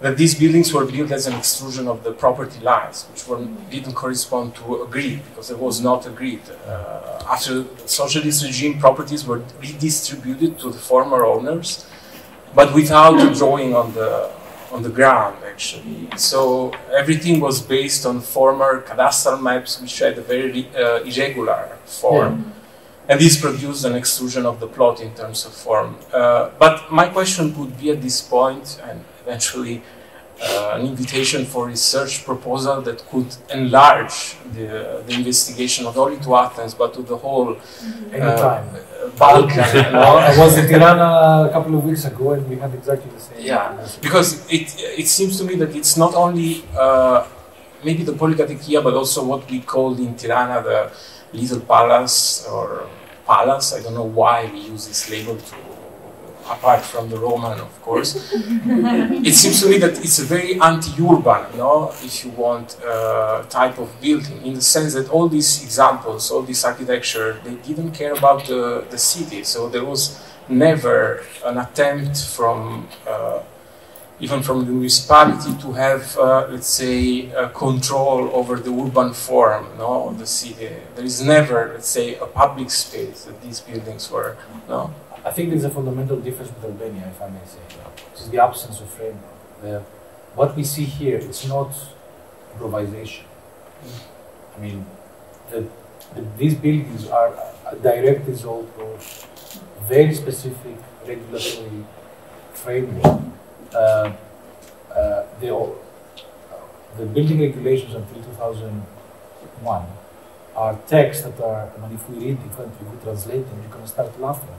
that these buildings were built as an extrusion of the property lines, which didn't correspond to a grid, because there was not a grid. After the socialist regime, properties were redistributed to the former owners, but without a drawing on the ground, actually. So everything was based on former cadastral maps, which had a very irregular form. Yeah. And this produced an extrusion of the plot in terms of form. But my question would be at this point, and eventually an invitation for research proposal that could enlarge the investigation not only to Athens but to the whole Balkan. I was in Tirana a couple of weeks ago and we had exactly the same. Yeah, because it seems to me that it's not only maybe the Polykatoikia, but also what we called in Tirana the Little Palace or Palace. I don't know why we use this label apart from the Roman, of course. It seems to me that it's a very anti-urban, if you want, type of building, in the sense that all these examples, all this architecture, they didn't care about the city. So there was never an attempt from, even from the municipality, to have, let's say, control over the urban form of the city. There is never, let's say, a public space that these buildings were. I think there's a fundamental difference with Albania, if I may say, which is the absence of framework. What we see here, it's not improvisation. I mean, these buildings are a direct result of very specific regulatory framework. The building regulations until 2001 are texts that are, I mean, if we read it, if we translate them, you can start laughing.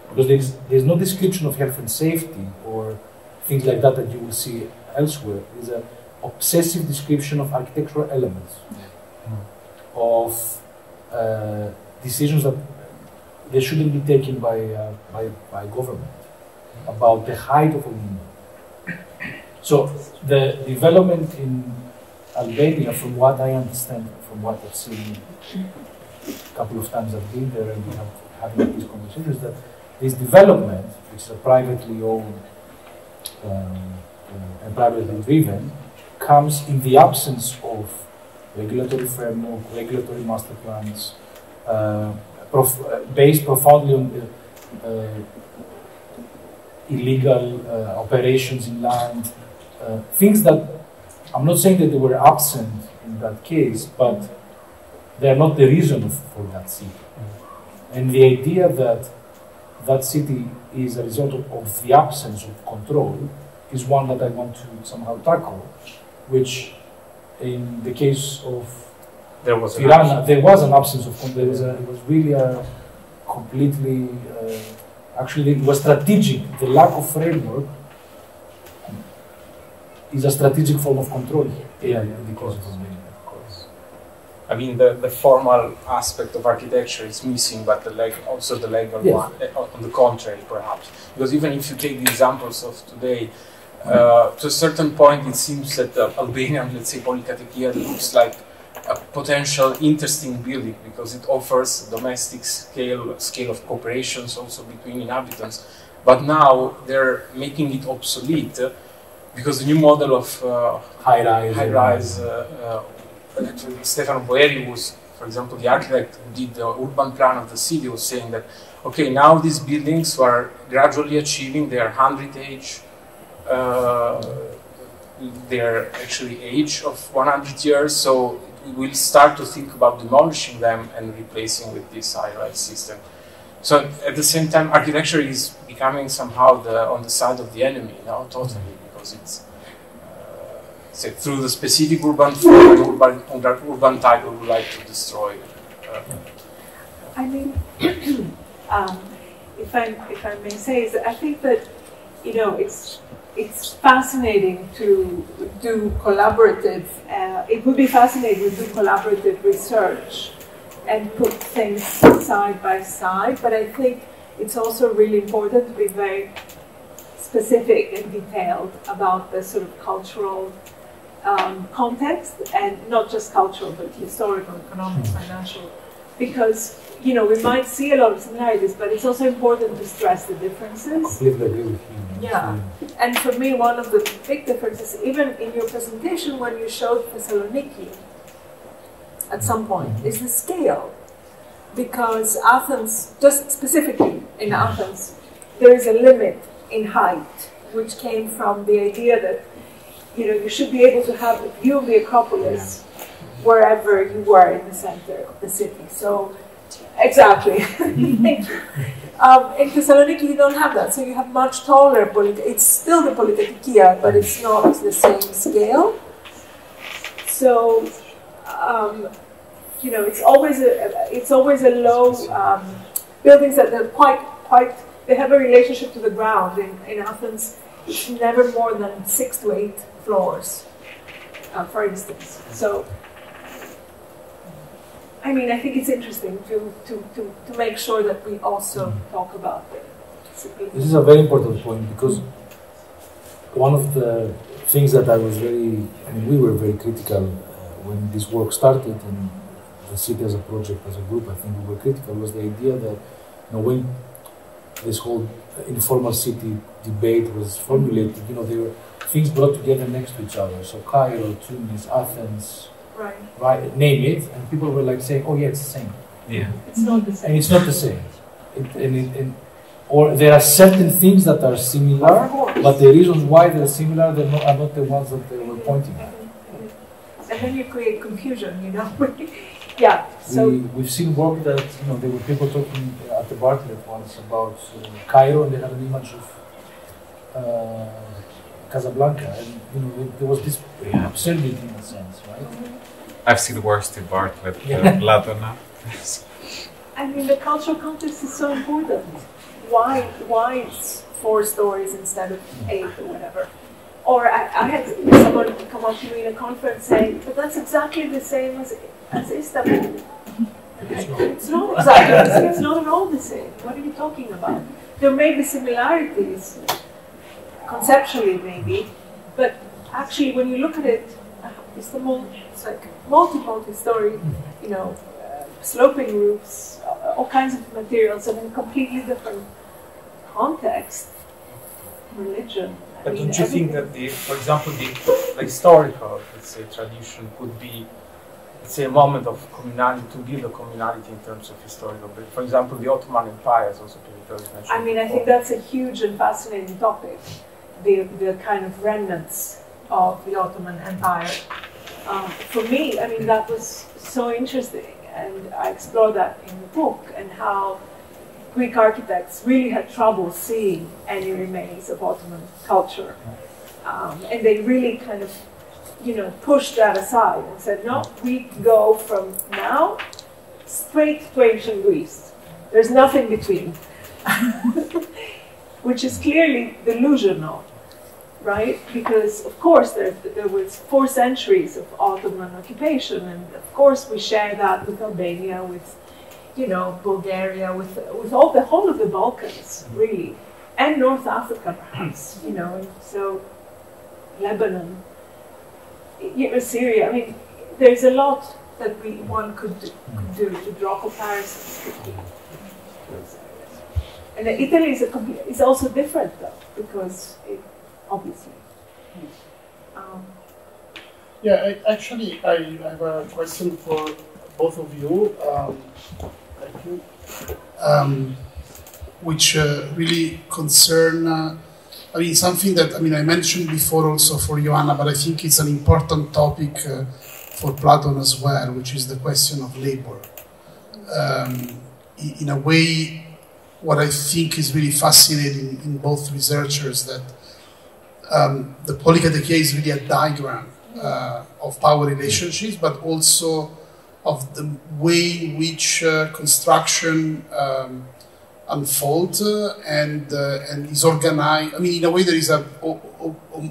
Because there's no description of health and safety or things like that that you will see elsewhere. There's an obsessive description of architectural elements, of decisions that they shouldn't be taken by government about the height of a window. So the development in Albania, from what I understand, from what I've seen a couple of times I've been there and we have having these conversations, is that this development, which is a privately owned and privately driven, comes in the absence of regulatory framework, regulatory master plans, based profoundly on illegal operations in land, things that I'm not saying that they were absent in that case, but they are not the reason for that city. And the idea that that city is a result of the absence of control is one that I want to somehow tackle, which in the case of Tirana, there was an absence of control. It was really a completely, actually it was strategic. The lack of framework is a strategic form of control here. Yeah, in the case of Romania, of course. I mean, the formal aspect of architecture is missing, but also the legal one, on the contrary, perhaps. Because even if you take the examples of today, to a certain point, it seems that Albanian, let's say, Polykatoikia looks like a potential interesting building because it offers domestic scale of cooperations also between inhabitants. But now they're making it obsolete because the new model of high-rise. Stefano Boeri was, for example, the architect who did the urban plan of the city, was saying that, okay, now these buildings are gradually achieving their 100 age, their actually age of 100 years, so we will start to think about demolishing them and replacing with this high-rise system. So at the same time, architecture is becoming somehow on the side of the enemy now, totally, because it's through the specific urban form, urban type we would like to destroy. I mean, if I may say, is that I think that it's fascinating to do collaborative. It would be fascinating to do collaborative research and put things side by side. But I think it's also really important to be very specific and detailed about the sort of cultural context, and not just cultural, but historical, economic, financial, because we might see a lot of similarities, but it's also important to stress the differences. Completely agree with you. Yeah, and for me, one of the big differences, even in your presentation when you showed Thessaloniki at some point, is the scale, because Athens, just specifically in Athens, there is a limit in height, which came from the idea that you should be able to have the view of the Acropolis wherever you were in the center of the city. So, exactly. Thank you. In Thessaloniki, you don't have that. So you have much taller it's still the Polykatoikia, but it's not the same scale. So, it's always a low buildings that they're quite. They have a relationship to the ground. In Athens, it's never more than 6 to 8 floors, for instance. So, I mean, I think it's interesting to make sure that we also talk about it. This is a very important point, because one of the things that we were very critical when this work started, and the city as a project, as a group, I think we were critical, was the idea that when this whole informal city debate was formulated, there were things brought together next to each other. So Cairo, Tunis, Athens, right, name it, and people were like saying, "Oh yeah, it's the same." Yeah, it's not the same. And it's not the same. Or there are certain things that are similar, but the reasons why they're similar are not the ones that they were pointing at. And then you create confusion, Yeah. So we've seen work that there were people talking at the Bartlett once about Cairo, and they had an image of Casablanca, and there was this absurdity in a sense, right? I've seen worse in Bartlett, Platon. I mean, the cultural context is so important. Why it's 4 stories instead of 8 or whatever? Or I had someone come up to me in a conference saying, "But that's exactly the same as Istanbul." It's not exactly the same. It's not at all the same. What are you talking about? There may be similarities, conceptually maybe, but actually when you look at it, Istanbul, it's like multi-story, sloping roofs, all kinds of materials, and in completely different context, religion. But don't you think that, for example, the historical, let's say, tradition could be let's say, a moment of communality, to build a communality in terms of historical. But for example, the Ottoman Empire is also mentioned. I mean, I think that's a huge and fascinating topic, the kind of remnants of the Ottoman Empire. For me, I mean, that was so interesting, and I explored that in the book, and how Greek architects really had trouble seeing any remains of Ottoman culture. And they really kind of, pushed that aside and said, no, we go from now straight to ancient Greece. There's nothing between. Which is clearly delusional, right? Because, of course, there was 4 centuries of Ottoman occupation, and of course we share that with Albania, with, Bulgaria, with all the whole of the Balkans, really, and North Africa, perhaps, and so Lebanon, Syria. I mean, there's a lot that one could do to draw comparisons. And Italy is also different, though, because obviously. Yeah, actually, I have a question for both of you. Thank you. Which really concern. Something that I mentioned before also for Ioanna, but I think it's an important topic for Platon as well, which is the question of labor. In a way, what I think is really fascinating in both researchers that the Polykatoikia is really a diagram of power relationships, but also of the way in which construction unfolds and is organized. In a way there is an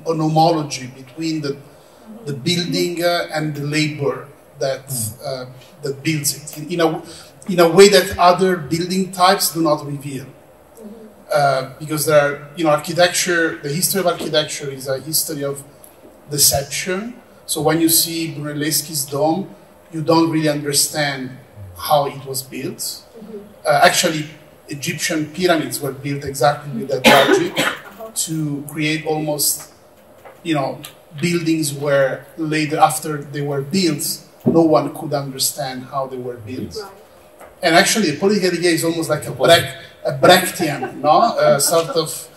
homology between the building and the labor that builds it. In a way that other building types do not reveal. Because there are, architecture, the history of architecture is a history of deception. So when you see Brunelleschi's dome, you don't really understand how it was built. Actually, Egyptian pyramids were built exactly with that logic to create almost, buildings where later, after they were built, no one could understand how they were built. And actually, the Polykatoikia is almost like a Brechtian, sort of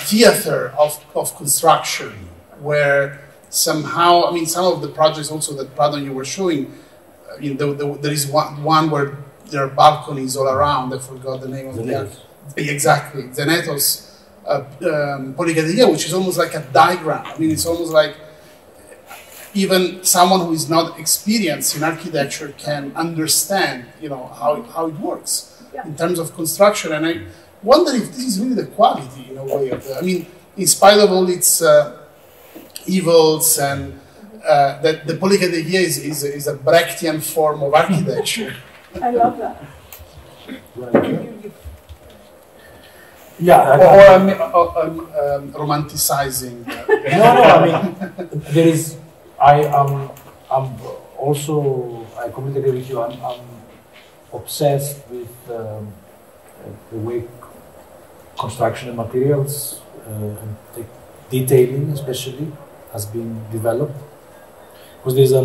theater of construction, where somehow, some of the projects also that Platon you were showing, there is one where there are balconies all around. I forgot the name of the exactly Zenetos Polykatoikia, which is almost like a diagram. It's almost like even someone who is not experienced in architecture can understand, how it works in terms of construction. And I wonder if this is really the quality, in a way, of in spite of all its evils, and that the Polykatoikia is a Brechtian form of architecture. I love that. Yeah, or I'm romanticizing. No, there is. I'm also. I completely agree with you. I'm obsessed with the way construction and materials and detailing, especially, has been developed. Because there's a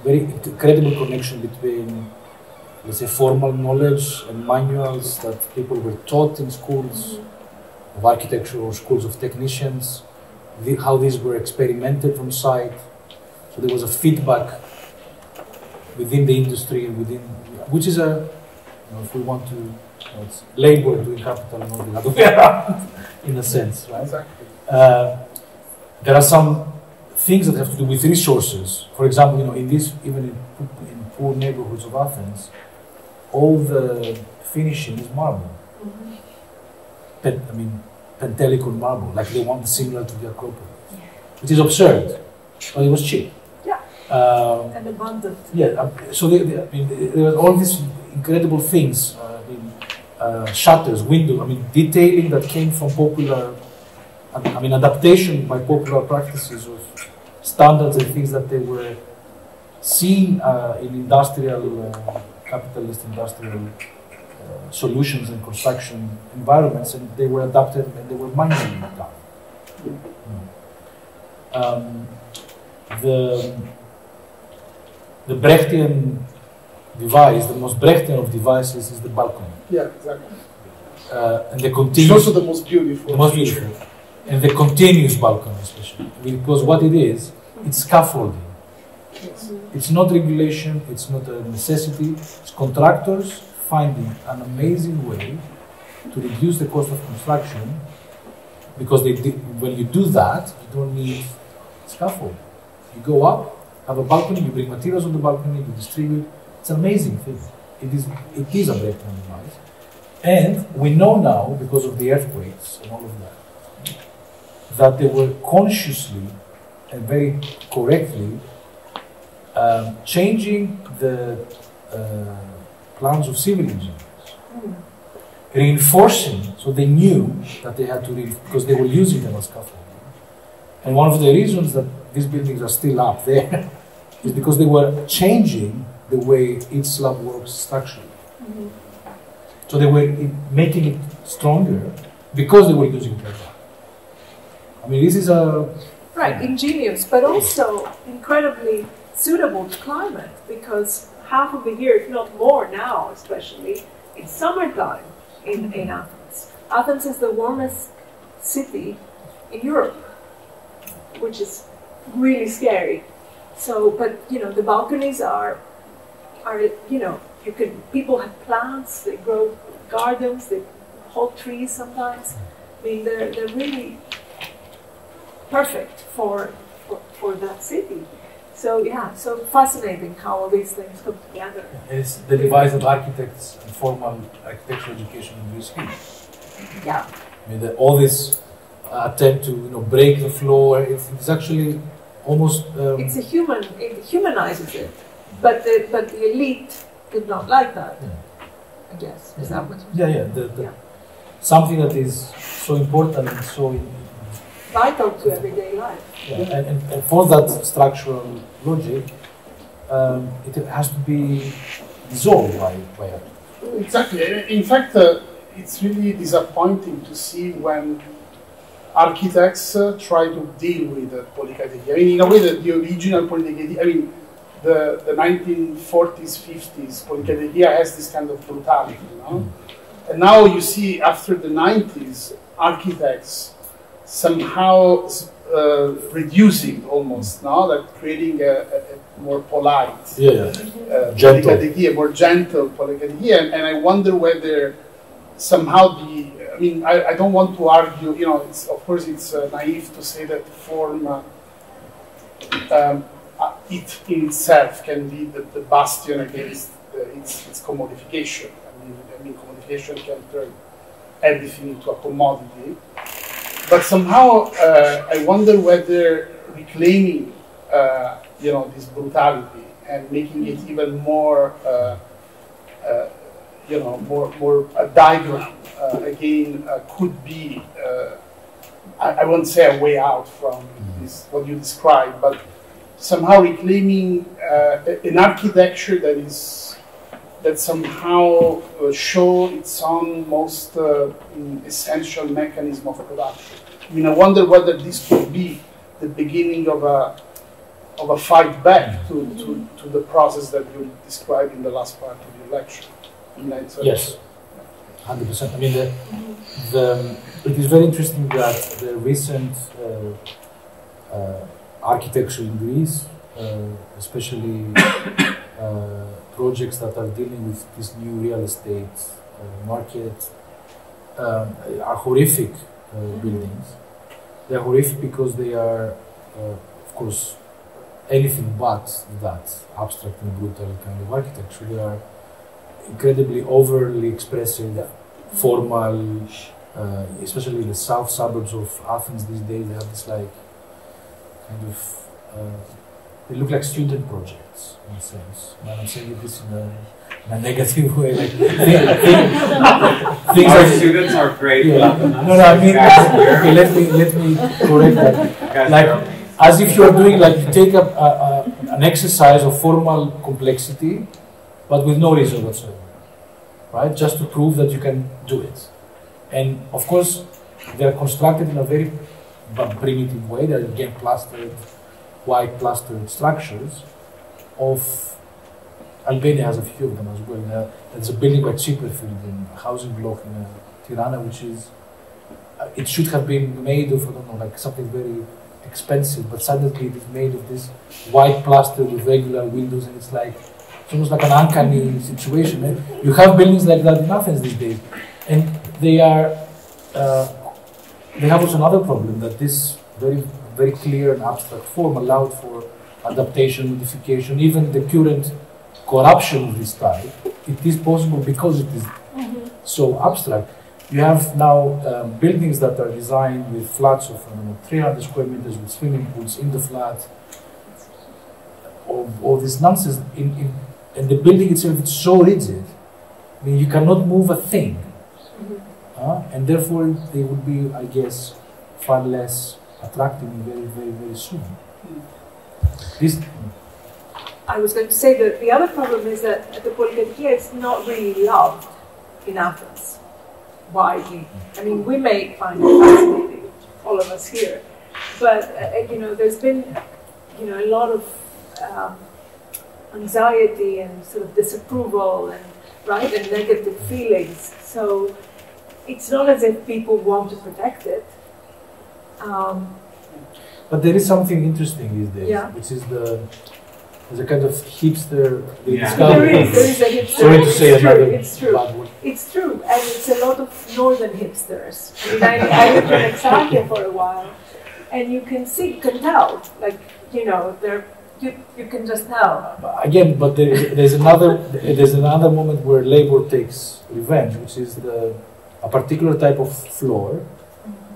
very incredible connection between, let's say, formal knowledge and manuals that people were taught in schools of architecture or schools of technicians, how these were experimented on site. So there was a feedback within the industry and which is if we want to, it's labor doing capital and all the other way around, in a sense, right? Exactly. There are some things that have to do with resources. For example, even in poor neighborhoods of Athens, all the finishing is marble. Pentelicon marble, like they want similar to the Acropolis, which is absurd, but it was cheap. And abundant. So there were all these incredible things, shutters, windows, detailing that came from popular, adaptation by popular practices of standards and things that they were seen in industrial, capitalist industrial solutions and construction environments, and they were adapted and they were manually done. the Brechtian device, the most Brechtian of devices, is the balcony. Yeah, exactly. And the It's continuous, also the most beautiful. the most beautiful, and the continuous balcony, especially because what it is, it's scaffolding. Yes. It's not regulation. It's not a necessity. It's contractors finding an amazing way to reduce the cost of construction, because when you do that, you don't need scaffold. You go up, have a balcony, you bring materials on the balcony, you distribute. It's an amazing thing. It is a Brechtian device. And we know now, because of the earthquakes and all of that, that they were consciously and very correctly changing the plans of civil engineers. Reinforcing, so they knew that they had to because they were using them as scaffolding. And one of the reasons that these buildings are still up there is because they were changing the way each slab works structurally. So they were making it stronger because they were using it like that. I mean, this is a... Right, ingenious, but also incredibly suitable to climate, because half of the year, if not more now especially, it's summertime in Athens. Athens is the warmest city in Europe, which is really scary. So, but you know, the balconies are you know, people have plants, they grow gardens, they hold trees sometimes. I mean, they're really perfect for that city. So yeah, so fascinating how all these things come together. It's the device that architects and formal architectural education in Greece use. Yeah. I mean, all this attempt to break the floor, it's actually almost... it humanizes it, but the elite did not like that. Yeah. I guess is that what? You're yeah. Something that is so important and so vital to everyday life. Yeah. And for that structural logic, it has to be dissolved by it. Exactly. In fact, it's really disappointing to see when architects try to deal with Polykatoikia. I mean, in a way, the original Polykatoikia, I mean, the 1940s, 50s, Polykatoikia has this kind of brutality, you know? And now you see, after the 90s, architects somehow reducing almost, now, like creating a more polite Polykatoikia, more gentle Polykatoikia, and I wonder whether somehow I mean, I don't want to argue, you know, of course it's naive to say that form it in itself can be the bastion against its commodification. I mean, commodification can turn everything into a commodity. But somehow, I wonder whether reclaiming, this brutality and making it even more, more a diagram again could be, I won't say a way out from this what you described, but somehow reclaiming an architecture that somehow show its own most essential mechanism of production. I mean, I wonder whether this could be the beginning of a fight back to the process that you described in the last part of your lecture. Yes, 100%. I mean, it is very interesting that the recent architecture in Greece, especially projects that are dealing with this new real estate market, are horrific buildings. They are horrific because they are, of course, anything but that abstract and brutal kind of architecture. They are incredibly overly expressive, formal, especially in the south suburbs of Athens these days. They have this like kind of they look like student projects in a sense. And I'm saying this in a negative way. Like things our students are great. Yeah. No, I mean, okay, let me correct that. Like, as if you are doing, like, you take an exercise of formal complexity, but with no reason whatsoever, right? Just to prove that you can do it. And of course, they are constructed in a very primitive way. They are again plastered, white plastered structures of Albania has a few of them as well. There's a building by Chipperfield in a housing block in Tirana, which is, it should have been made of, I don't know, like something very expensive, but suddenly it is made of this white plaster with regular windows, and it's almost like an uncanny situation. And you have buildings like that in Athens these days, and they are, they have also another problem, that this very, very clear and abstract form allowed for adaptation, modification, even the current corruption of this type. It is possible because it is so abstract. You have now buildings that are designed with flats of 300 square meters with swimming pools in the flat. All this nonsense, and the building itself is so rigid. I mean, you cannot move a thing, and therefore they would be, I guess, far less attractive very, very, very soon. I was going to say that the other problem is that the Polykatoikia is not really loved in Athens widely. I mean, we may find it fascinating, all of us here, but there's been a lot of anxiety and sort of disapproval and negative feelings. So it's not as if people want to protect it. But there is something interesting these days, which is there's a kind of hipster. There is a hipster. Sorry to say another bad word. It's true, and it's a lot of northern hipsters. I mean, I lived in Exarchia for a while, and you can tell, you can just tell. Again, but there's another moment where labor takes revenge, which is a particular type of floor,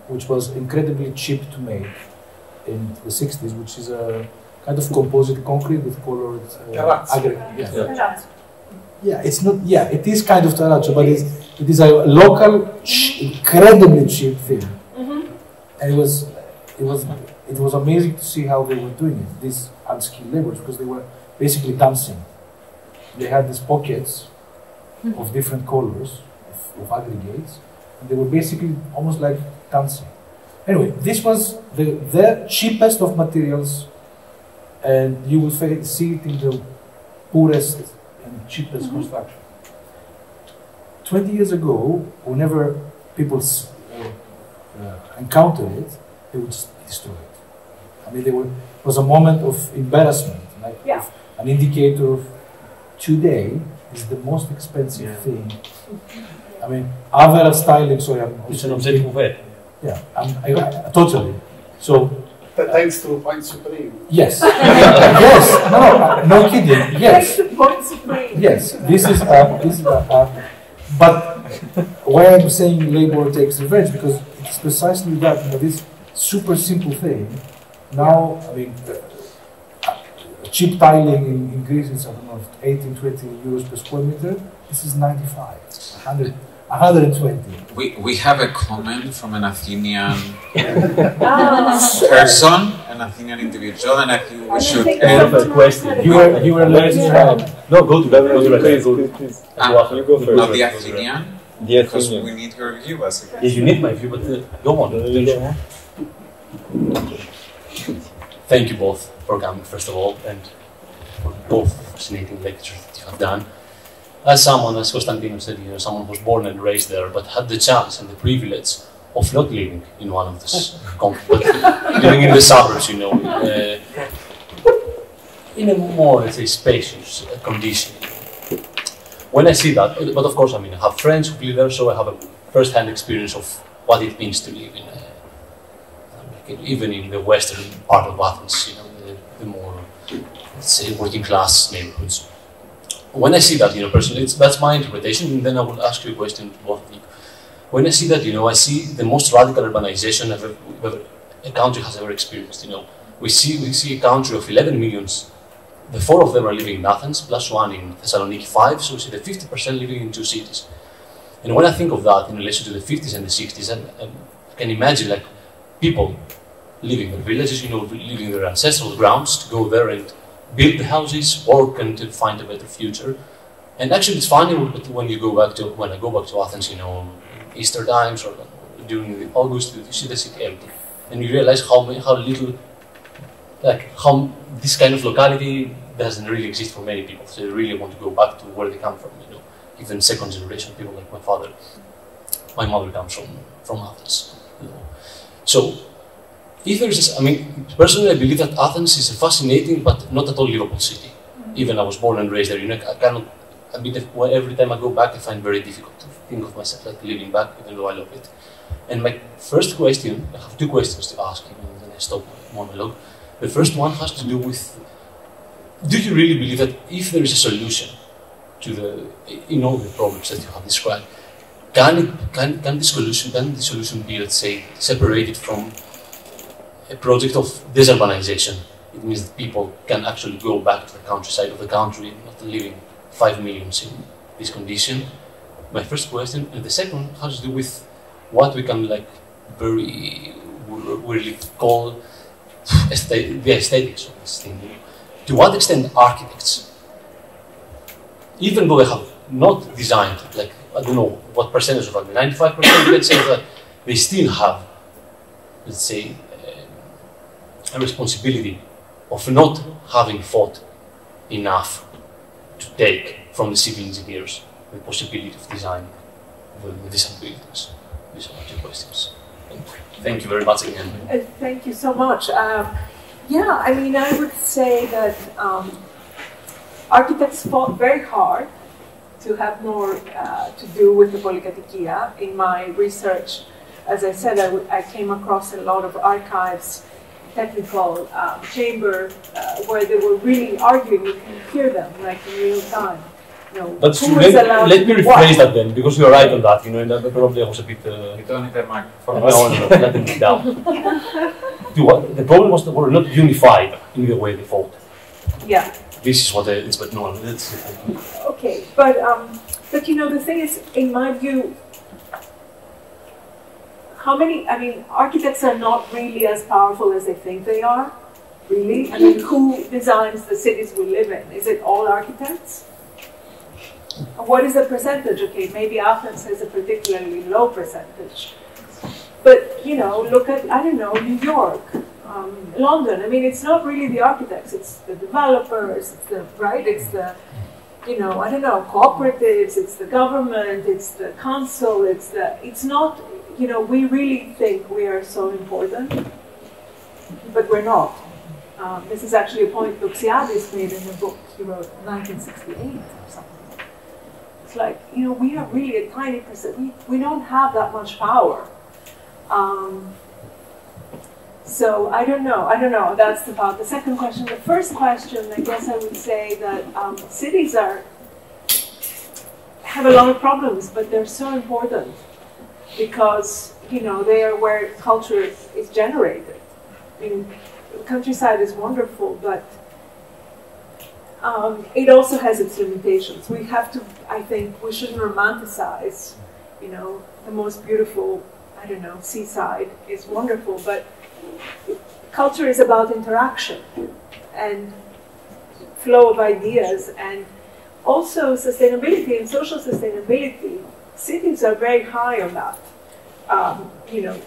which was incredibly cheap to make in the 60s, which is a kind of composite concrete with colored aggregate. It's not. Yeah, it is kind of terrazzo, but it is a local, incredibly cheap thing, and it was amazing to see how they were doing it. These unskilled laborers, because they were basically dancing. They had these pockets of different colors of aggregates, and they were basically almost like dancing. Anyway, this was the cheapest of materials, and you will see it in the poorest and cheapest construction. 20 years ago, whenever people encountered it, they would just destroy it. I mean, it was a moment of embarrassment, an indicator of today is the most expensive thing. I mean, other styling, it's an objective of it. Yeah, totally. So, thanks to Point Supreme. Yes. Yes. No kidding. Yes. Thanks to Point Supreme. Yes. This is but why I'm saying labor takes revenge, because it's precisely that. This super simple thing. Now, I mean, cheap tiling in Greece is, I don't know, 18, 20 euros per square meter. This is 95, 100. 120. We have a comment from an Athenian person, an Athenian individual, and I think we should end the question. You were learning. No, go to that. Please. You go first. Not the Athenian. Because we need your view, basically. Yeah, you need my view, but go on. Thank you both for coming, first of all, and for both fascinating lectures that you have done. As someone, as Konstantinos said, someone who was born and raised there, but had the chance and the privilege of not living in one of those but living in the suburbs, in a more, let's say, spacious condition. When I see that, but of course, I mean, I have friends who live there, so I have a first-hand experience of what it means to live even in the western part of Athens, the more, let's say, working-class neighborhoods. When I see that, personally, that's my interpretation, and then I will ask you a question to both of you. When I see that, I see the most radical urbanization a country has ever experienced. We see a country of 11 millions. The 4 of them are living in Athens, plus 1 in Thessaloniki 5, so we see the 50% living in 2 cities. And when I think of that in relation to the 50s and the 60s, I can imagine people living in villages, leaving their ancestral grounds to go there and build the houses, work, and to find a better future. And actually, it's funny when I go back to Athens, Easter times or during August, you see the city empty, and you realize how little, how this kind of locality doesn't really exist for many people. So they really want to go back to where they come from. You know, even second generation people like my father. My mother comes from Athens. You know. So if there is, I mean, personally, I believe that Athens is a fascinating but not at all livable city. Even I was born and raised there. You know, I cannot. I mean, every time I go back, I find it very difficult to think of myself like living back, even though I love it. And my first question, I have two questions to ask you, and then I stop my monologue. The first one has to do with: do you really believe that if there is a solution to all the problems that you have described, can the solution be, let's say, separated from a project of desurbanization? It means that people can actually go back to the countryside of the country, not living 5 million in this condition. My first question, and the second has to do with what we can very really call the aesthetics of this thing. To what extent architects, even though they have not designed, I don't know what percentage of that, 95%, let's say, that they still have, let's say, a responsibility of not having thought enough to take from the civil engineers the possibility of designing these buildings. These are my two questions. Thank you very much again. Thank you so much. Yeah, I mean, I would say that architects fought very hard to have more to do with the Polykatoikia. In my research, as I said, I came across a lot of archives, technical chamber, where they were really arguing. You can hear them like in real time. You know, but let me rephrase that then, because you're right on that. You know, and that probably I was a bit. You don't need a microphone. No, let them down. The problem was that we were not unified in the way they fought. Yeah. This is what it's. But no, let's. Okay, but you know, the thing is, in my view, architects are not really as powerful as they think they are, really. I mean, who designs the cities we live in? Is it all architects? What is the percentage? Okay, maybe Athens has a particularly low percentage. But, you know, look at, I don't know, New York, London. I mean, it's not really the architects, it's the developers, it's the, you know, I don't know, cooperatives, it's the government, it's the council, it's not, you know, we really think we are so important, but we're not. This is actually a point Issaias made in a book he wrote in 1968 or something. It's like, you know, we are really a tiny percent. We don't have that much power. So I don't know. That's about the second question. The first question, I guess I would say that cities have a lot of problems, but they're so important because, you know, they are where culture is generated. I mean, the countryside is wonderful, but it also has its limitations. We have to, I think, we shouldn't romanticize, you know, the most beautiful, I don't know, seaside is wonderful, but culture is about interaction and flow of ideas and also sustainability and social sustainability. Cities are very high on that. You know,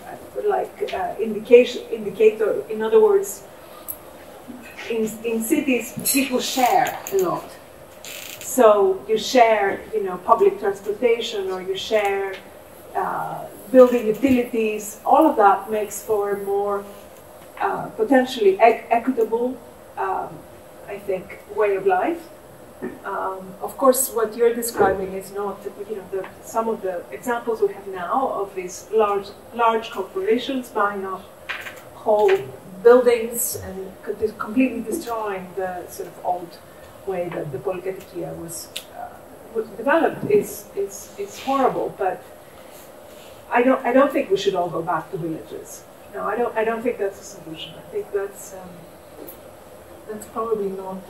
like indicator, in other words, in cities, people share a lot. So you share, you know, public transportation, or you share building utilities. All of that makes for a more potentially equitable, I think, way of life. Of course, what you're describing is not, you know, some of the examples we have now of these large corporations buying up whole buildings and completely destroying the sort of old way that the Polykatoikia was developed is horrible. But I don't think we should all go back to villages. No, I don't think that's a solution. I think that's probably not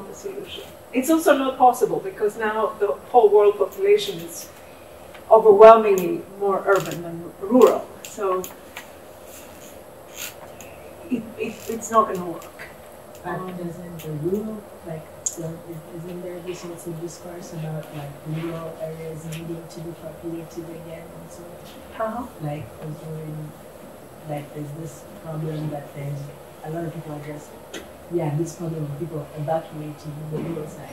the solution. It's also not possible because now the whole world population is overwhelmingly more urban than rural. So it's not going to work. But doesn't the rural, isn't there this also discourse about rural areas needing to be populated again and so on? There's this problem that there's a lot of people are just yeah, this problem of people evacuating the rural side,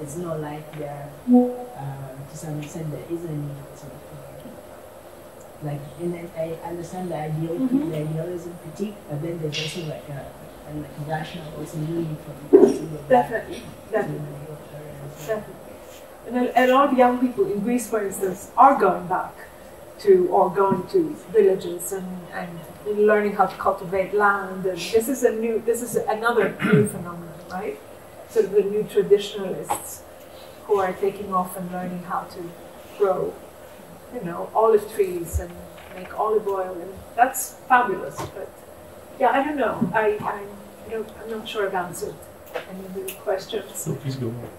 it's not like there, to some extent, there is a need for sort of, like, and then I understand the idealism critique, but then there's also like a rational also need for people to go back. Definitely. And a lot of young people in Greece, for instance, are going back to, or going to villages and learning how to cultivate land. And this is another new phenomenon, right? Sort of the new traditionalists who are taking off and learning how to grow, olive trees and make olive oil, and that's fabulous. But yeah, I don't know. I'm not sure I've answered any of the questions. So please go on.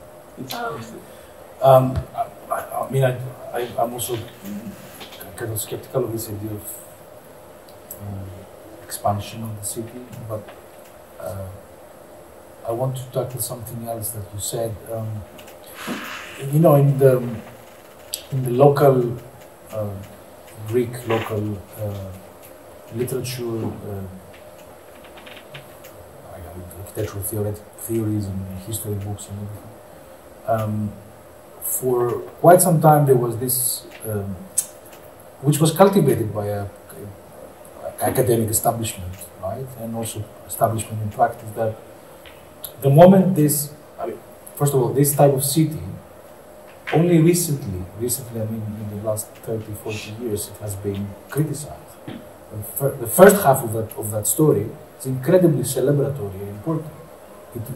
I'm also kind of skeptical of this idea of expansion of the city, but I want to tackle something else that you said. In the local Greek local literature, architectural theories and history books and everything. For quite some time there was this, which was cultivated by a academic establishment, right, and also establishment in practice, that the moment first of all, this type of city, only recently, I mean in the last 30, 40 years, it has been criticized. The first half of that story is incredibly celebratory and important.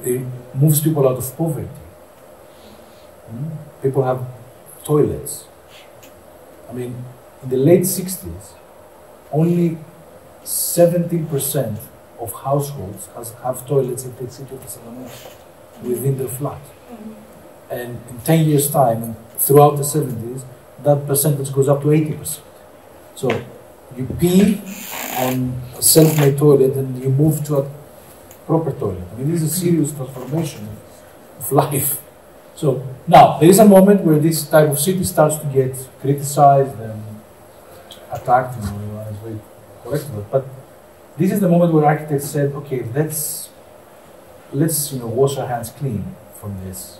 It moves people out of poverty. People have toilets. I mean, in the late 60s, only 17% of households have toilets in the city of Thessaloniki within their flat. And in 10 years' time, throughout the 70s, that percentage goes up to 80%. So you pee on a self-made toilet and you move to a proper toilet. I mean, this is a serious transformation of life. So now, there is a moment where this type of city starts to get criticized and attacked, it's very correct, but this is the moment where architects said, okay, let's wash our hands clean from this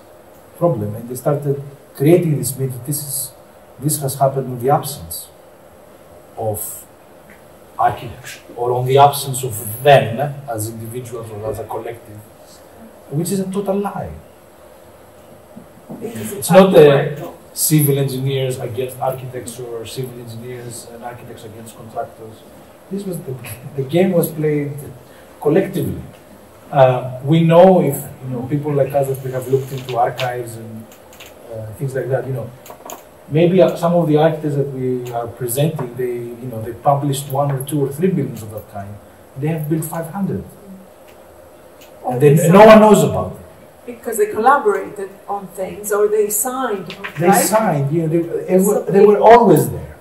problem, and they started creating this myth that this has happened in the absence of architecture, or on the absence of them as individuals or as a collective, which is a total lie. It's not the civil engineers against architecture or civil engineers and architects against contractors. This was the game was played collectively. We know, if people like us that we have looked into archives and things like that, maybe some of the architects that we are presenting, they published 1 or 2 or 3 buildings of that kind. They have built 500, and no one knows about it. Because they collaborated on things, or they signed. They right? signed. They were always there,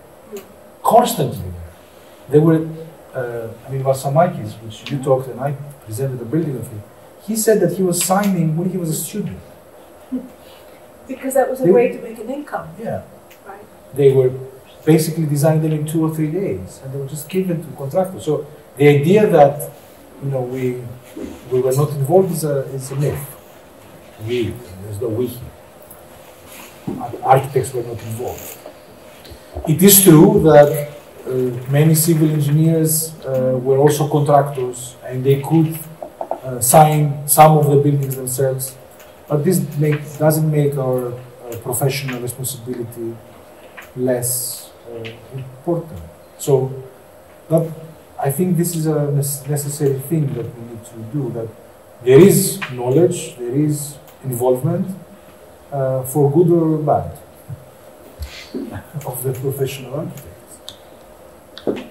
constantly there. They were. Varsamakis, which you talked and I presented a building of him. He said that he was signing when he was a student. Because that was a way to make an income. Yeah. Right. They were basically designing them in 2 or 3 days, and they were just given to contractors. So the idea that we were not involved is a myth. There's no we here. Architects were not involved. It is true that many civil engineers were also contractors, and they could sign some of the buildings themselves, but this doesn't make our professional responsibility less important. So I think this is a necessary thing that we need to do, that there is knowledge, there is involvement, for good or bad, of the professional architects.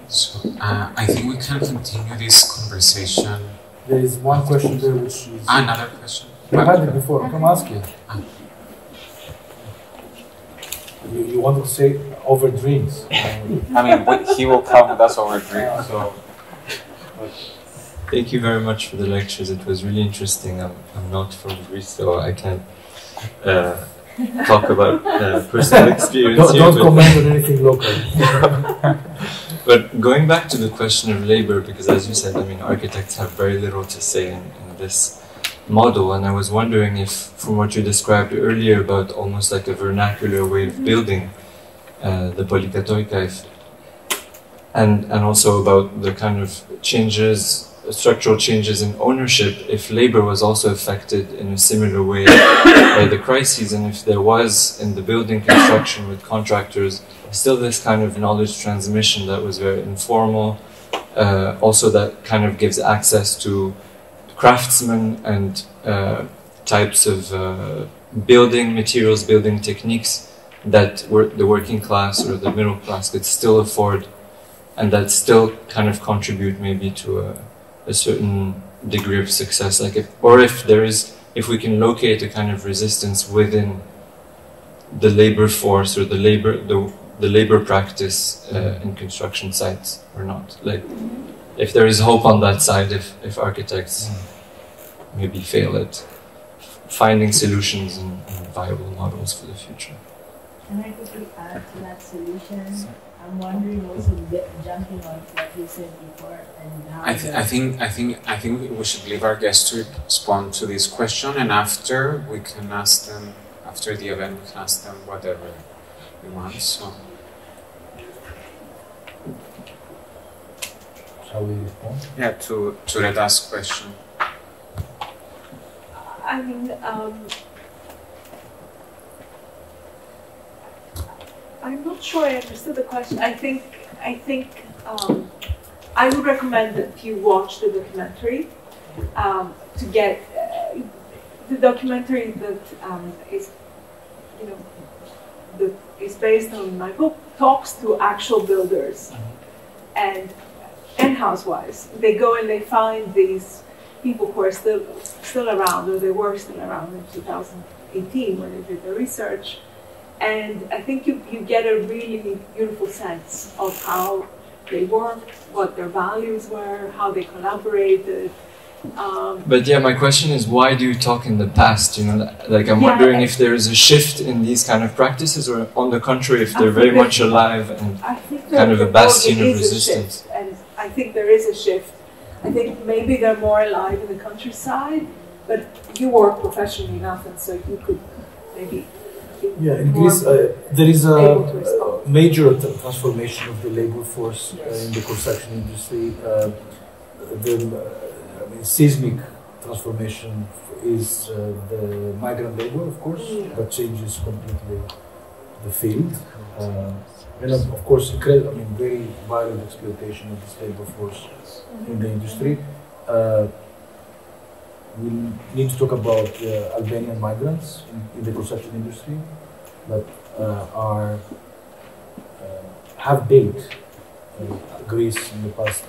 So I think we can continue this conversation. There is one question there which is... Another question? We had it before, come ask it. You wanted to say over drinks. He will come with us over drinks. So. Thank you very much for the lectures. It was really interesting. I'm not from Greece, so I can't talk about personal experience. Don't comment on anything local. But going back to the question of labor, because as you said, architects have very little to say in this model, and I was wondering if, from what you described earlier about almost like a vernacular way of building the Polykatoikia, and also about the kind of changes, structural changes in ownership, if labor was also affected in a similar way by the crises, and if there was in the building construction with contractors still this kind of knowledge transmission that was very informal, also that kind of gives access to craftsmen and types of building materials, building techniques that the working class or the middle class could still afford, and that still kind of contribute maybe to a certain degree of success. Like if we can locate a kind of resistance within the labor force or the labor practice in construction sites or not. Like if there is hope on that side, if architects maybe fail at finding solutions and viable models for the future. And I quickly add to that solution. I'm wondering also jumping on what you said before and how I think we should leave our guests to respond to this question, and after we can ask them, after the event, we can ask them whatever we want. So. Shall we respond? Yeah, to Reda's question. I mean, I'm not sure I understood the question. I think I would recommend that you watch the documentary to get the documentary that is, that is based on my book, talks to actual builders and housewives. They go and they find these people who are still around, or they were still around in 2018 when they did the research. And I think you get a really beautiful sense of how they worked, what their values were, how they collaborated. But yeah, my question is, why do you talk in the past? Like I'm wondering if there is a shift in these kind of practices, or on the contrary, if they're very much alive and kind of a bastion of resistance. And I think there is a shift. I think maybe they're more alive in the countryside, but you work professionally enough, and so you could maybe. Yeah, in Greece, there is a major transformation of the labor force in the construction industry. Seismic transformation is the migrant labor, of course, that changes completely the field. And of course, very violent exploitation of this labor force in the industry. We need to talk about Albanian migrants in the construction industry that have built Greece in the past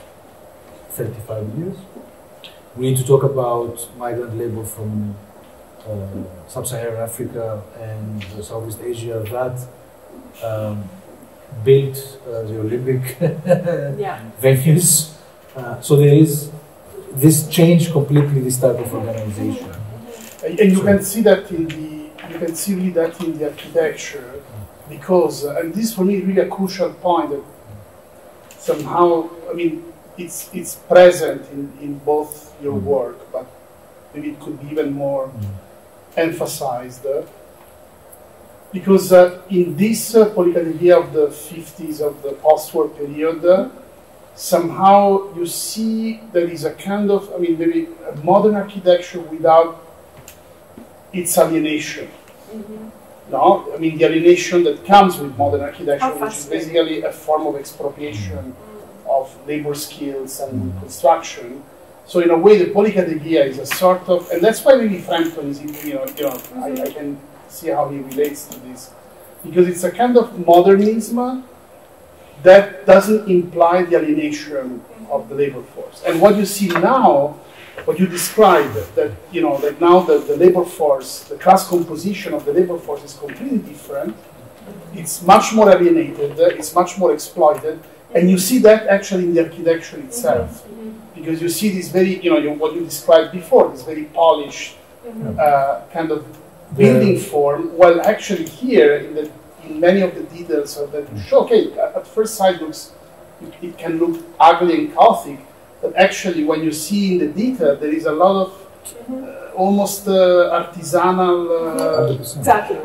35 years. We need to talk about migrant labor from Sub-Saharan Africa and Southeast Asia that built the Olympic venues. So there is this change completely this type of organization, and you can see that in the architecture, because and this for me is really a crucial point that somehow it's present in both your work, but maybe it could be even more emphasized, because in this Polykatoikia of the 50s, of the post-war period, somehow you see there is a kind of, maybe a modern architecture without its alienation. No, the alienation that comes with modern architecture, which is basically a form of expropriation of labor skills and construction. So in a way, the Polykatoikia is a sort of, and that's why maybe Frampton is, I can see how he relates to this, because it's a kind of modernism that doesn't imply the alienation of the labor force. And what you see now, what you described, that that now the labor force, the class composition of the labor force is completely different. It's much more alienated. It's much more exploited, and you see that actually in the architecture itself, because you see this very, what you described before, this very polished kind of building form. While actually here in many of the details that you show, at first sight it can look ugly and chaotic, but actually when you see in the detail, there is a lot of almost artisanal Exactly.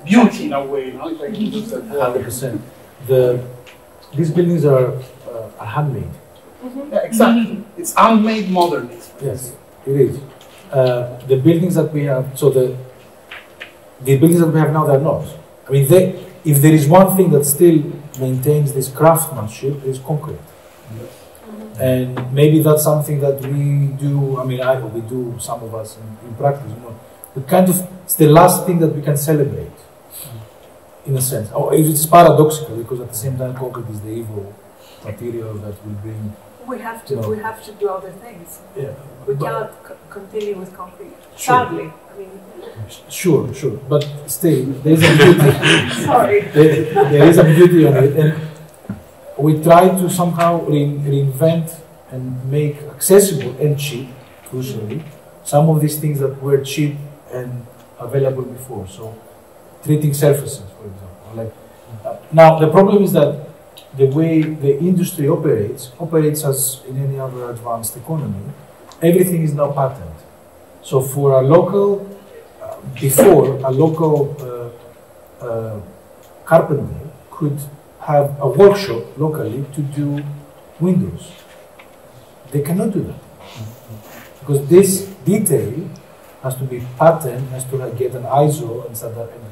beauty in a way, no? If I can use that word. 100%. These buildings are handmade. Yeah, exactly. It's handmade modernism. Yes, it is. The buildings that we have, so the buildings that we have now, they're not. I mean, if there is one thing that still maintains this craftsmanship, it's concrete. And maybe that's something that we do. I mean, we do, some of us in practice. You know, it's the last thing that we can celebrate, in a sense. It's paradoxical because at the same time, concrete is the evil material that will bring. We have to. We have to do other things. Yeah. We cannot continue with concrete. Sure. Sadly, I mean. Sure, but still, there is a beauty. Sorry. There is a beauty on it, and we try to somehow reinvent and make accessible and cheap, crucially, some of these things that were cheap and available before. So, treating surfaces, for example. Now, the problem is that the way the industry operates as in any other advanced economy. Everything is now patented. So, for a local, before a local carpenter could have a workshop locally to do windows. They cannot do that. Because this detail has to be patented, has to get an ISO, and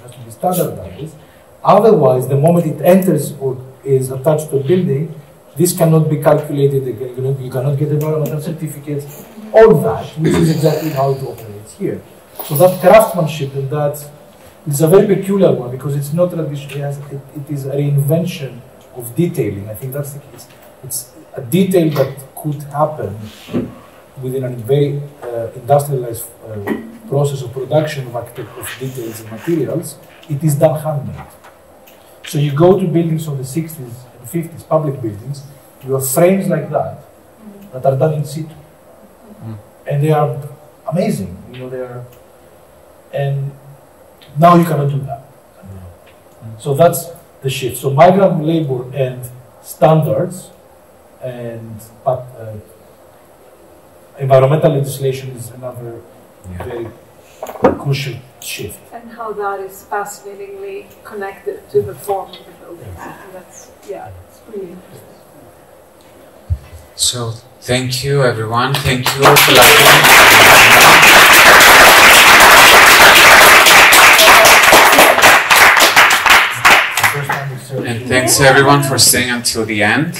has to be standardized. Otherwise, the moment it enters or is attached to a building, this cannot be calculated again. You cannot get environmental certificates, all that, which is exactly how it operates here. So that craftsmanship and that is a very peculiar one because it's not traditional. It is a reinvention of detailing. I think that's the case. It's a detail that could happen within a very industrialized process of production of details and materials. It is done handmade. So you go to buildings from the 60s and 50s, public buildings, you have frames like that that are done in situ. And they are amazing. You know, they are. And now you cannot do that. So that's the shift. So migrant labor and standards and environmental legislation is another very crucial shift. And how that is fascinatingly connected to the form of the building. And that's, it's really interesting. So, thank you everyone. Thank you, Platon. And thanks everyone for staying until the end.